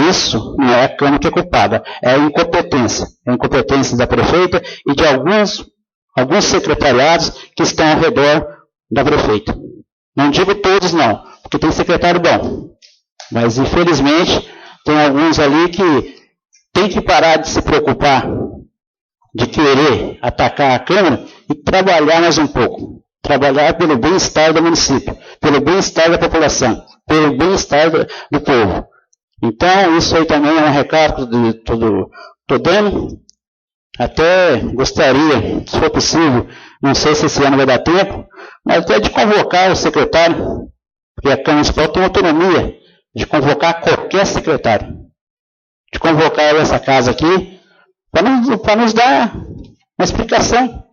isso não é a Câmara que é culpada, é a incompetência. É a incompetência da prefeita e de alguns secretariados que estão ao redor da prefeita. Não digo todos não, porque tem secretário bom. Mas infelizmente tem alguns ali que tem que parar de se preocupar, de querer atacar a Câmara e trabalhar mais um pouco. Trabalhar pelo bem-estar do município, pelo bem-estar da população, pelo bem-estar do povo. Então, isso aí também é um recado que estou dando. até gostaria, se for possível, não sei se esse ano vai dar tempo, mas até de convocar o secretário, porque a Câmara Municipal tem autonomia de convocar qualquer secretário, de convocar essa casa aqui, para nos dar uma explicação.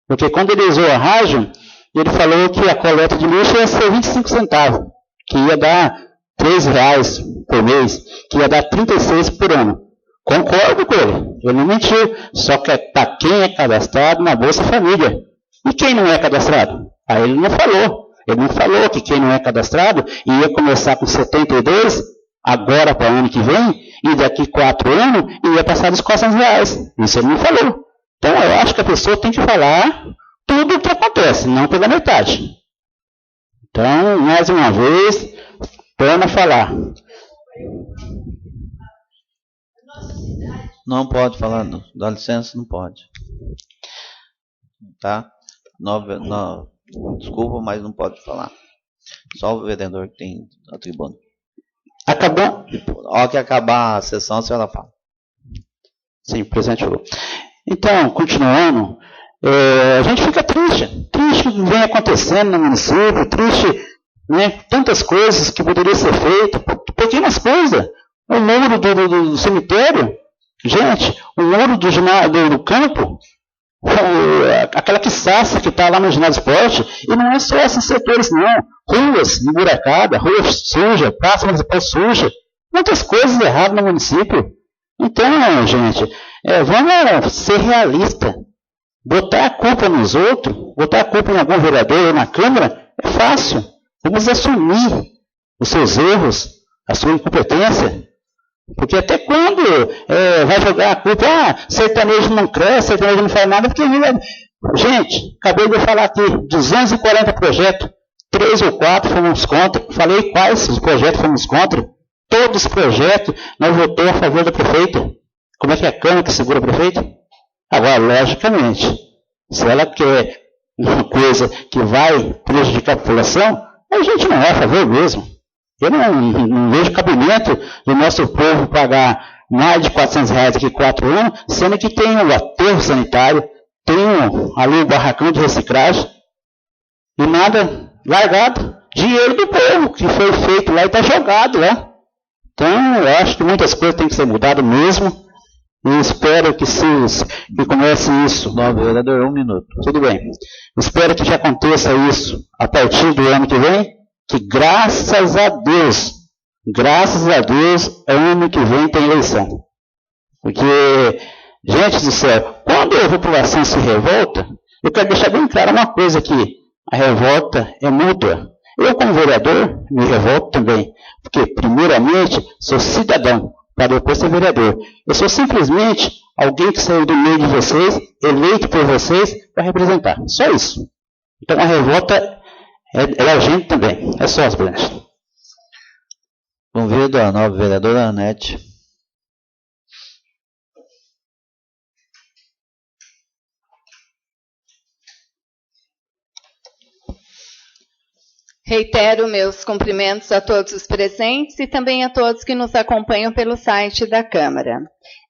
Porque quando ele usou a rádio, ele falou que a coleta de lixo ia ser 25 centavos, que ia dar R$3 por mês, que ia dar 36 por ano. Concordo com ele, ele não mentiu, só que para quem é cadastrado na Bolsa Família. E quem não é cadastrado? Aí ele não falou. Ele não falou que quem não é cadastrado ia começar com 72, agora para o ano que vem, e daqui 4 anos ia passar dos R$400. Isso ele não falou. Então eu acho que a pessoa tem que falar tudo o que acontece, não pela metade. Então, mais uma vez, torna a falar. Não pode falar, dá licença, não pode. Tá? Desculpa, mas não pode falar. Só o vereador que tem a tribuna. Acabou? A hora que acabar a sessão, a senhora fala. Sim, presidente. Então, continuando, a gente fica triste que vem acontecendo no município, triste, né, tantas coisas que poderiam ser feitas, pequenas coisas. O muro do cemitério, gente, o muro do campo, aquela quiçaça que está lá no ginásio esporte, e não é só esses setores não, ruas emburacadas, ruas sujas, praça municipal suja, muitas coisas erradas no município. Então, gente, vamos ser realistas. Botar a culpa nos outros, botar a culpa em algum vereador ou na Câmara, é fácil. Vamos assumir os seus erros, a sua incompetência. Porque até quando vai jogar a culpa, sertanejo não cresce, sertanejo não faz nada, porque... Gente, acabei de falar aqui, 240 projetos, 3 ou 4 fomos contra. Falei quais os projetos fomos contra. Todos os projetos nós votamos a favor da prefeita. Como é que é a Câmara que segura a prefeita? Agora, logicamente, se ela quer uma coisa que vai prejudicar a população, a gente não é a favor mesmo. Eu não vejo cabimento do nosso povo pagar mais de R$400 daqui a 4 anos, sendo que tem o aterro sanitário, tem ali o barracão de reciclagem, e nada largado. Dinheiro do povo que foi feito lá e está jogado lá. Então, eu acho que muitas coisas têm que ser mudadas mesmo. E espero que comece isso. Não, vereador, 1 minuto. Tudo bem. Espero que já aconteça isso a partir do ano que vem, que graças a Deus, ano que vem tem eleição. Porque, gente do céu, quando a população se revolta, eu quero deixar bem claro uma coisa aqui, a revolta é mútua. Eu, como vereador, me revolto também, porque, primeiramente, sou cidadão, para depois ser vereador. Eu sou simplesmente alguém que saiu do meio de vocês, eleito por vocês, para representar. Só isso. Então, a revolta é a gente também. É só, presidente. Vamos ver a nova vereadora Anete. Reitero meus cumprimentos a todos os presentes e também a todos que nos acompanham pelo site da Câmara.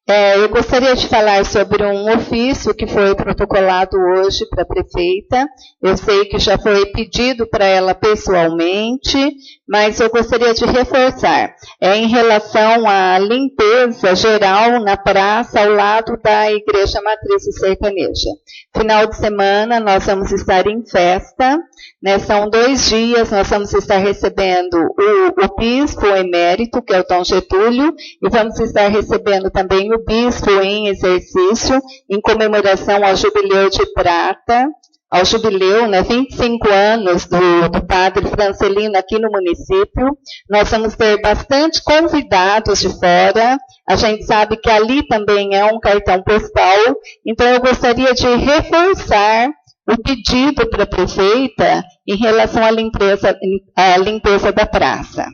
Eu gostaria de falar sobre um ofício que foi protocolado hoje para a prefeita. Eu sei que já foi pedido para ela pessoalmente, mas eu gostaria de reforçar. Em relação à limpeza geral na praça ao lado da Igreja Matriz Sertaneja. Final de semana nós vamos estar em festa, né? São 2 dias, nós vamos estar recebendo o bispo emérito, que é o Dom Getúlio, e vamos estar recebendo também o bispo em exercício, em comemoração ao Jubileu de Prata, ao jubileu, né, 25 anos do padre Francelino aqui no município. Nós vamos ter bastante convidados de fora, a gente sabe que ali também é um cartão postal, então eu gostaria de reforçar o pedido para a prefeita em relação à limpeza da praça.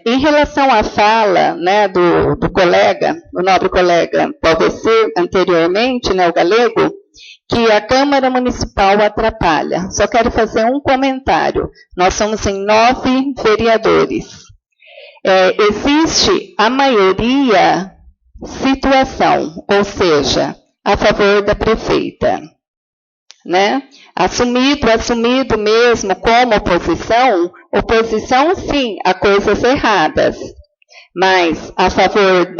Em relação à fala, né, do colega, o nobre colega Valvecir, anteriormente, né, o Galego, que a Câmara Municipal atrapalha. Só quero fazer um comentário. Nós somos em 9 vereadores. Existe a maioria situação, ou seja, a favor da prefeita. Né? Assumido mesmo como oposição sim a coisas erradas, mas a favor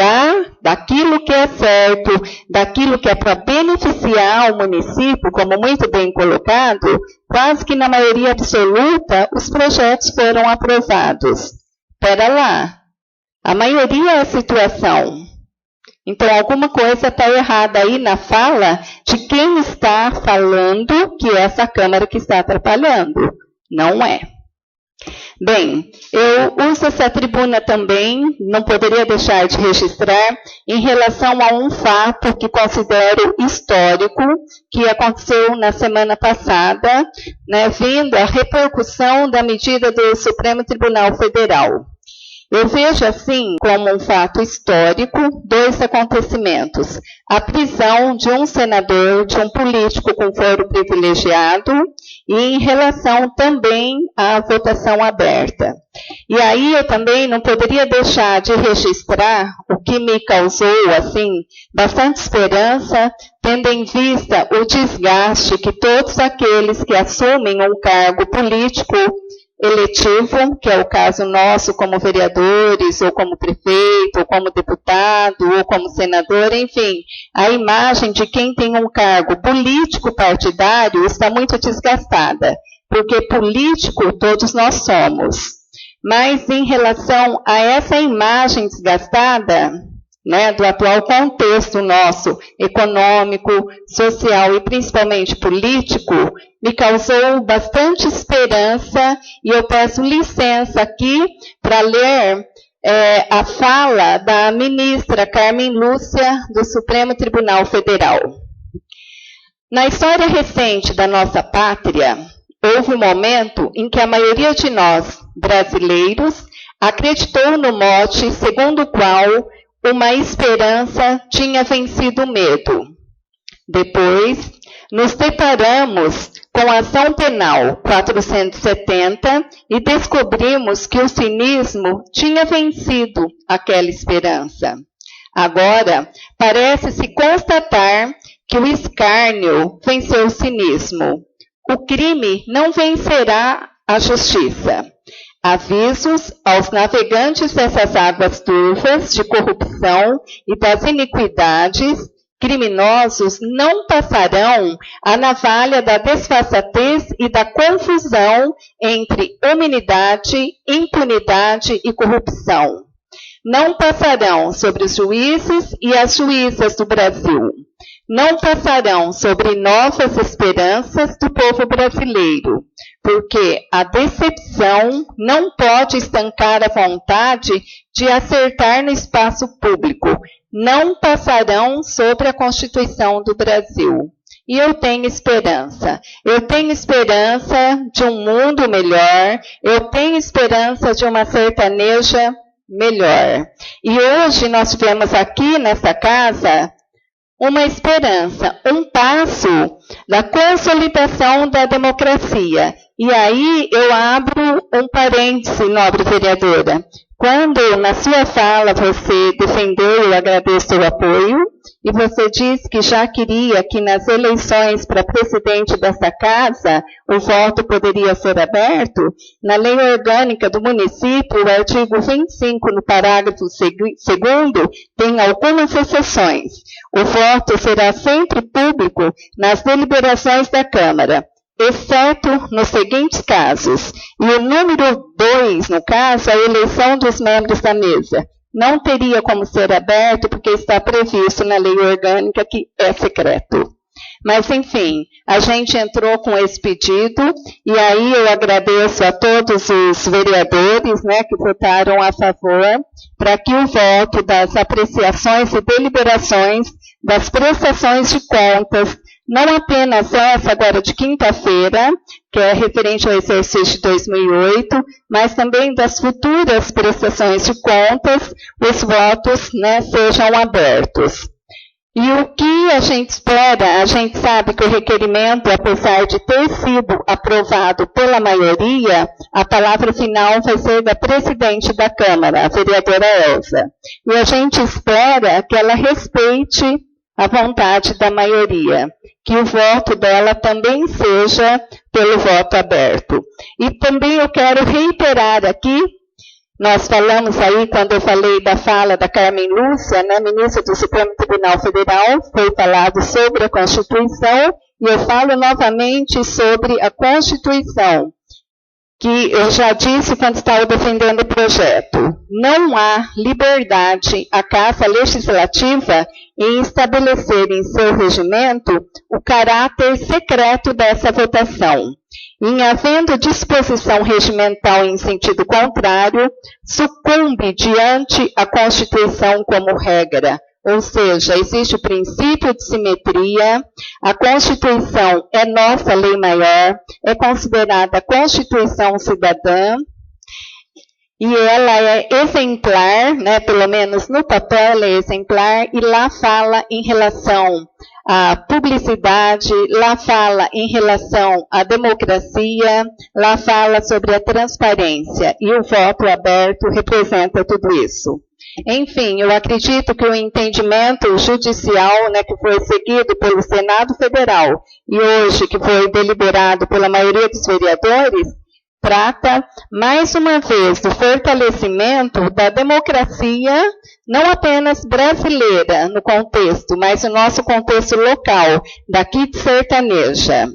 daquilo que é certo, daquilo que é para beneficiar o município, como muito bem colocado, quase que na maioria absoluta os projetos foram aprovados. Espera lá, a maioria é a situação. Então, alguma coisa está errada aí na fala de quem está falando que é essa Câmara que está atrapalhando. Não é. Bem, eu uso essa tribuna também, não poderia deixar de registrar, em relação a um fato que considero histórico, que aconteceu na semana passada, né, vindo a repercussão da medida do Supremo Tribunal Federal. Eu vejo, assim, como um fato histórico, dois acontecimentos. A prisão de um senador, de um político com foro privilegiado, e em relação também à votação aberta. E aí eu também não poderia deixar de registrar o que me causou, assim, bastante esperança, tendo em vista o desgaste que todos aqueles que assumem um cargo político eletivo, que é o caso nosso como vereadores, ou como prefeito, ou como deputado, ou como senador, enfim, a imagem de quem tem um cargo político partidário está muito desgastada, porque político todos nós somos. Mas em relação a essa imagem desgastada, né, do atual contexto nosso, econômico, social e principalmente político, me causou bastante esperança e eu peço licença aqui para ler a fala da ministra Carmen Lúcia do Supremo Tribunal Federal. Na história recente da nossa pátria, houve um momento em que a maioria de nós, brasileiros, acreditou no mote segundo o qual uma esperança tinha vencido o medo. Depois, nos deparamos com a ação penal 470 e descobrimos que o cinismo tinha vencido aquela esperança. Agora, parece-se constatar que o escárnio venceu o cinismo. O crime não vencerá a justiça. Avisos aos navegantes dessas águas turvas de corrupção e das iniquidades, criminosos não passarão a navalha da desfaçatez e da confusão entre humanidade, impunidade e corrupção. Não passarão sobre os juízes e as juízas do Brasil. Não passarão sobre novas esperanças do povo brasileiro, porque a decepção não pode estancar a vontade de acertar no espaço público. Não passarão sobre a Constituição do Brasil. E eu tenho esperança. Eu tenho esperança de um mundo melhor. Eu tenho esperança de uma sertaneja melhor. E hoje nós tivemos aqui nessa casa uma esperança, um passo da consolidação da democracia. E aí eu abro um parêntese, nobre vereadora. Quando na sua fala você defendeu, eu agradeço o apoio, e você disse que já queria que nas eleições para presidente dessa casa o voto poderia ser aberto, na lei orgânica do município, o artigo 25, no parágrafo 2º, tem algumas exceções. O voto será sempre público nas deliberações da Câmara, exceto nos seguintes casos. E o número 2, no caso, a eleição dos membros da mesa. Não teria como ser aberto, porque está previsto na lei orgânica que é secreto. Mas, enfim, a gente entrou com esse pedido, e aí eu agradeço a todos os vereadores, né, que votaram a favor, para que o voto das apreciações e deliberações das prestações de contas, não apenas essa agora de quinta-feira, que é referente ao exercício de 2008, mas também das futuras prestações de contas, os votos, né, sejam abertos. E o que a gente espera, a gente sabe que o requerimento, apesar de ter sido aprovado pela maioria, a palavra final vai ser da presidente da Câmara, a vereadora Elza. E a gente espera que ela respeite a vontade da maioria, que o voto dela também seja pelo voto aberto. E também eu quero reiterar aqui, nós falamos aí, quando eu falei da fala da Carmen Lúcia, né, ministra do Supremo Tribunal Federal, foi falado sobre a Constituição, e eu falo novamente sobre a Constituição, que eu já disse quando estava defendendo o projeto. Não há liberdade à Casa Legislativa em estabelecer em seu regimento o caráter secreto dessa votação. Em havendo disposição regimental em sentido contrário, sucumbe diante a Constituição como regra. Ou seja, existe o princípio de simetria, a Constituição é nossa lei maior, é considerada Constituição cidadã, e ela é exemplar, né, pelo menos no papel ela é exemplar, e lá fala em relação à publicidade, lá fala em relação à democracia, lá fala sobre a transparência, e o voto aberto representa tudo isso. Enfim, eu acredito que o entendimento judicial, né, que foi seguido pelo Senado Federal e hoje que foi deliberado pela maioria dos vereadores, trata, mais uma vez, do fortalecimento da democracia, não apenas brasileira no contexto, mas no nosso contexto local, daqui de Sertaneja.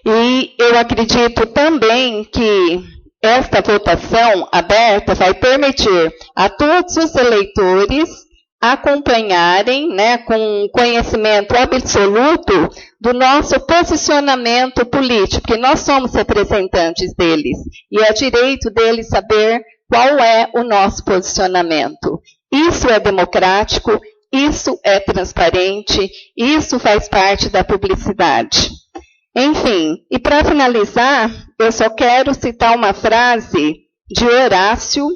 E eu acredito também que esta votação aberta vai permitir a todos os eleitores acompanharem, né, com conhecimento absoluto do nosso posicionamento político, porque nós somos representantes deles, e é direito deles saber qual é o nosso posicionamento. Isso é democrático, isso é transparente, isso faz parte da publicidade. Enfim, e para finalizar, eu só quero citar uma frase de Horácio,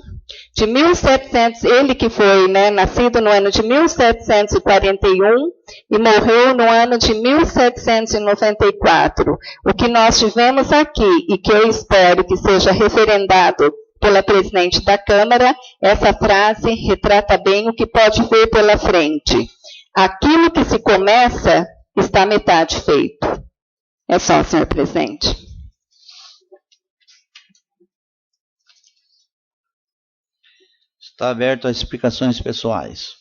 de 1700, ele que foi, né, nascido no ano de 1741 e morreu no ano de 1794. O que nós tivemos aqui, e que eu espero que seja referendado pela presidente da Câmara, essa frase retrata bem o que pode vir pela frente. Aquilo que se começa está metade feito. É só, senhor presidente. Está aberto a explicações pessoais.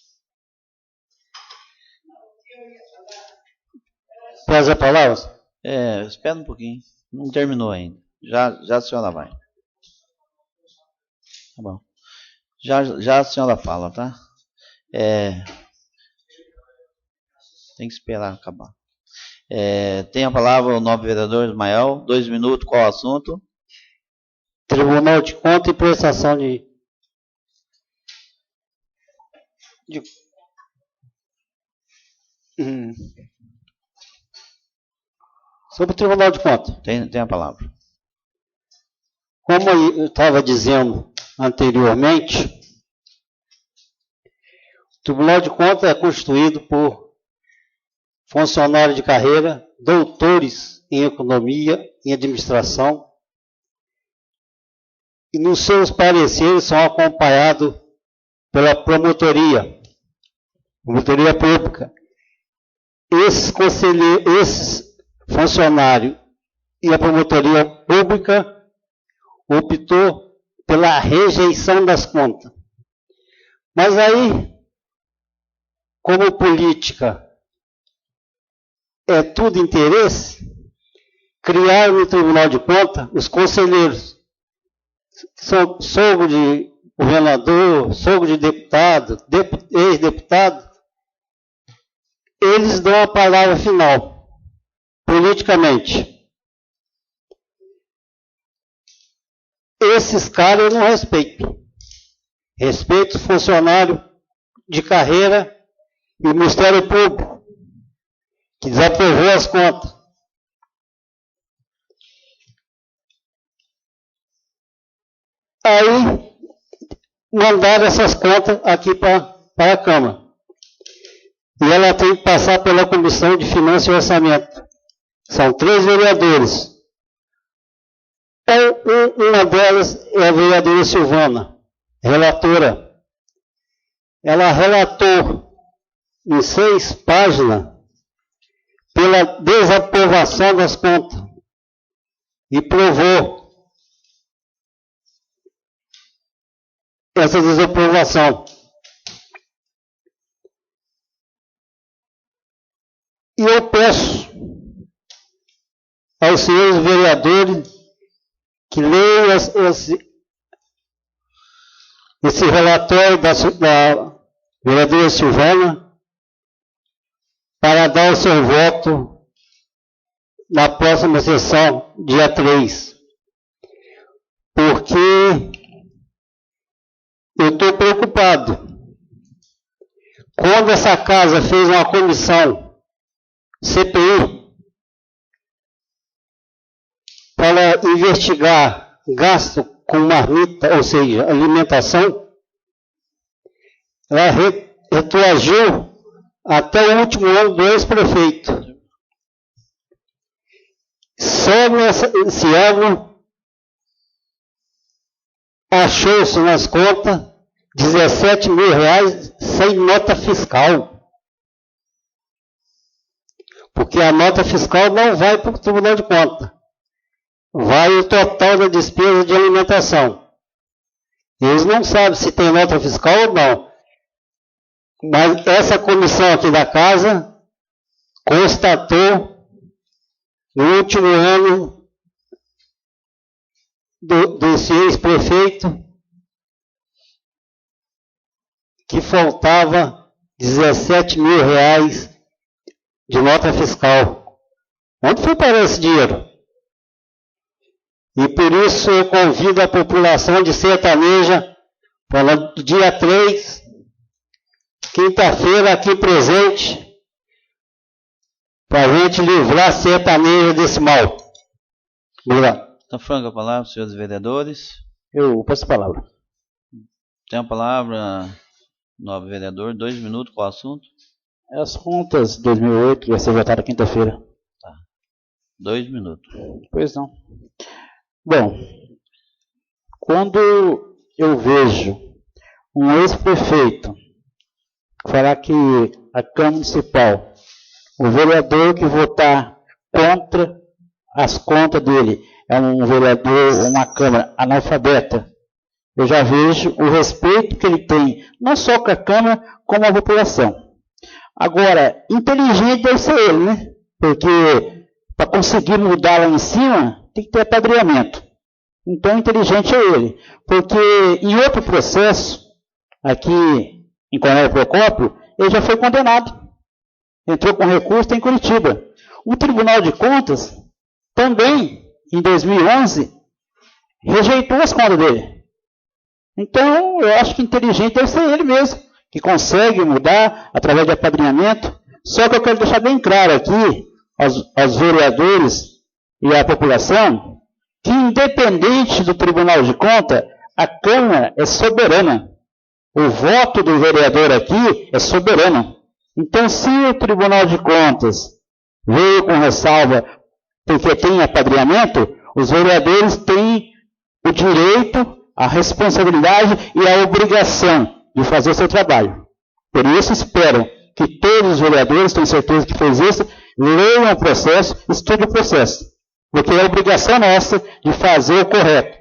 Pede a palavra? Espera um pouquinho. Não terminou ainda. Já a senhora vai. Tá bom. Já a senhora fala, tá? Tem que esperar acabar. Tem a palavra o nobre vereador Ismael. 2 minutos, qual o assunto? Tribunal de Contas e prestação sobre o Tribunal de Contas. Tem a palavra. Como eu estava dizendo anteriormente, o Tribunal de Contas é constituído por funcionários de carreira, doutores em economia, em administração, e nos seus pareceres são acompanhados pela promotoria pública. Esses funcionários e a promotoria pública optou pela rejeição das contas. Mas aí, como política é tudo interesse, criaram no Tribunal de Contas os conselheiros, que são sogro de governador, sogro de deputado, ex-deputado. Eles dão a palavra final, politicamente. Esses caras eu não respeito. Respeito os funcionários de carreira e o Ministério Público, que desaprovou as contas. Aí, mandaram essas contas aqui para a Câmara. e ela tem que passar pela Comissão de Finanças e Orçamento. São 3 vereadores. Uma delas é a vereadora Silvana, relatora. Ela relatou em 6 páginas pela desaprovação das contas e provou essa desaprovação. E eu peço aos senhores vereadores que leiam esse relatório da vereadora Silvana para dar o seu voto na próxima sessão, dia 3. Porque eu estou preocupado. Quando essa casa fez uma comissão CPI para investigar gasto com marmita, ou seja, alimentação, ela retroagiu até o último ano do ex-prefeito. Só nesse ano achou-se nas contas R$17 mil sem nota fiscal. Porque a nota fiscal não vai para o Tribunal de Contas. Vai o total da despesa de alimentação. Eles não sabem se tem nota fiscal ou não. Mas essa comissão aqui da casa constatou no último ano desse ex-prefeito que faltava R$17 mil de nota fiscal. Onde foi parar esse dinheiro? E por isso eu convido a população de Sertaneja para no dia 3, quinta-feira, aqui presente, para a gente livrar Sertaneja desse mal. Obrigado. Então, franca a palavra, senhores vereadores. Eu passo a palavra. Tem a palavra, novo vereador, 2 minutos, qual o assunto? As contas de 2008 vai ser votada quinta-feira. Tá. 2 minutos. Pois não. Bom, quando eu vejo um ex-prefeito falar que a Câmara Municipal, o vereador que votar contra as contas dele é um vereador, uma Câmara analfabeta, eu já vejo o respeito que ele tem, não só com a Câmara, como a população. Agora, inteligente deve ser ele, né? Porque para conseguir mudar lá em cima, tem que ter apadrinhamento. Então, inteligente é ele. Porque em outro processo, aqui em Coronel Procópio, ele já foi condenado. Entrou com recurso em Curitiba. O Tribunal de Contas, também, em 2011, rejeitou as contas dele. Então, eu acho que inteligente deve ser ele mesmo, que consegue mudar através de apadrinhamento. Só que eu quero deixar bem claro aqui, aos vereadores e à população, que independente do Tribunal de Contas, a Câmara é soberana. O voto do vereador aqui é soberano. Então, se o Tribunal de Contas veio com ressalva porque tem apadrinhamento, os vereadores têm o direito, a responsabilidade e a obrigação de fazer o seu trabalho. Por isso, espero que todos os vereadores, tenho certeza que fez isso, leiam o processo, estudem o processo. Porque é obrigação nossa de fazer o correto.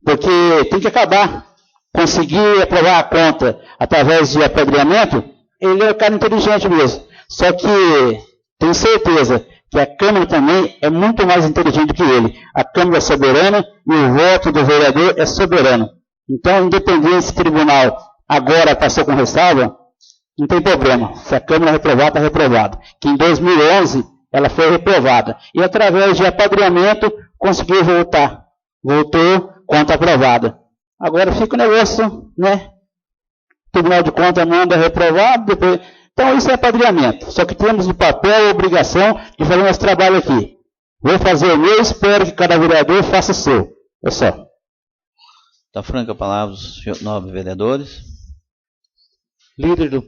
Porque tem que acabar. Conseguir aprovar a conta através de apadrinhamento, ele é um cara inteligente mesmo. Só que tenho certeza que a Câmara também é muito mais inteligente do que ele. A Câmara é soberana e o voto do vereador é soberano. Então, independente se o tribunal agora passou com ressalva, não tem problema. Se a Câmara reprovar, está reprovada. Que em 2011 ela foi reprovada. E através de apadrinhamento conseguiu voltar. Voltou conta aprovada. Agora fica o negócio, né? O Tribunal de Contas manda reprovado, depois... Então isso é apadrinhamento. Só que temos no papel a obrigação de fazer nosso trabalho aqui. Vou fazer o meu, espero que cada vereador faça o seu. É só. Está franca a palavra os 9 vereadores. Líder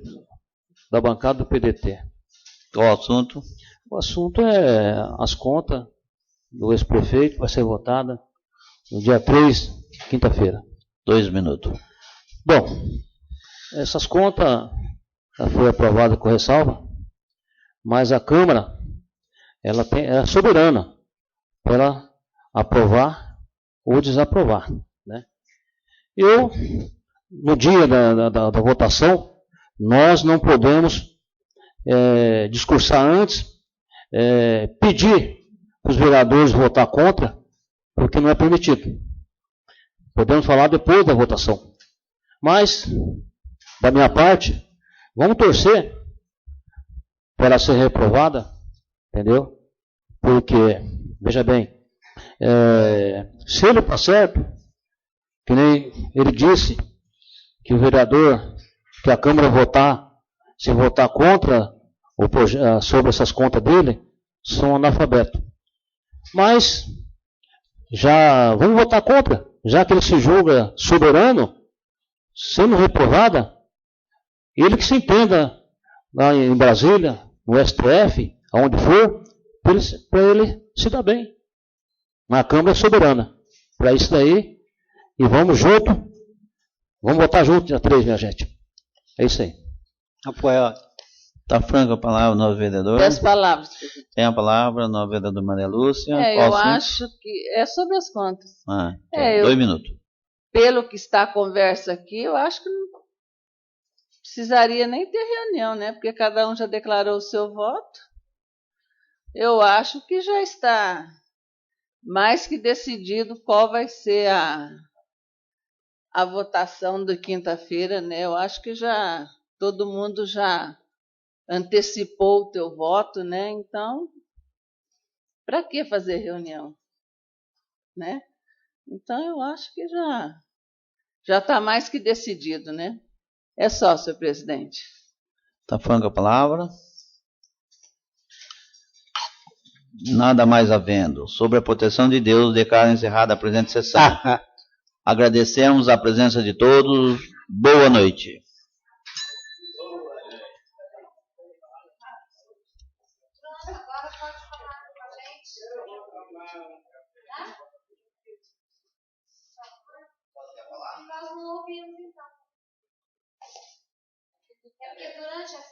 da bancada do PDT. Qual o assunto? O assunto é as contas do ex-prefeito, vai ser votada no dia 3, quinta-feira. 2 minutos. Bom, essas contas já foi aprovada com ressalva, mas a Câmara ela é soberana para aprovar ou desaprovar, né? No dia da votação, nós não podemos discursar antes, pedir para os vereadores votar contra, porque não é permitido. Podemos falar depois da votação. Mas, da minha parte, vamos torcer para ela ser reprovada, entendeu? Porque, veja bem, se ele está certo, que nem ele disse, que o vereador, que a Câmara se votar contra sobre essas contas dele, são analfabetos. Mas, já vamos votar contra, já que ele se julga soberano, sendo reprovada, ele que se entenda lá em Brasília, no STF, aonde for, para ele se dar bem. Mas a Câmara é soberana para isso daí, e vamos junto, vamos votar junto dia 3, minha gente. É isso aí. Apoiado. Está franca a palavra, novo vereador. 10 palavras. Tem a palavra, nova vereadora Maria Lúcia. Eu acho que é sobre as contas. Então, 2 minutos. Pelo que está a conversa aqui, eu acho que não precisaria nem ter reunião, né? Porque cada um já declarou o seu voto. Eu acho que já está mais que decidido qual vai ser a votação de quinta-feira, né? Eu acho que já todo mundo já antecipou o teu voto, né? Então, para que fazer reunião, né? Então, eu acho que já está mais que decidido, né? É só, senhor presidente. Está franca a palavra. Nada mais havendo. Sobre a proteção de Deus, declaro encerrada a presente sessão. Agradecemos a presença de todos. Boa noite. Nós não ouvimos, então. É porque durante a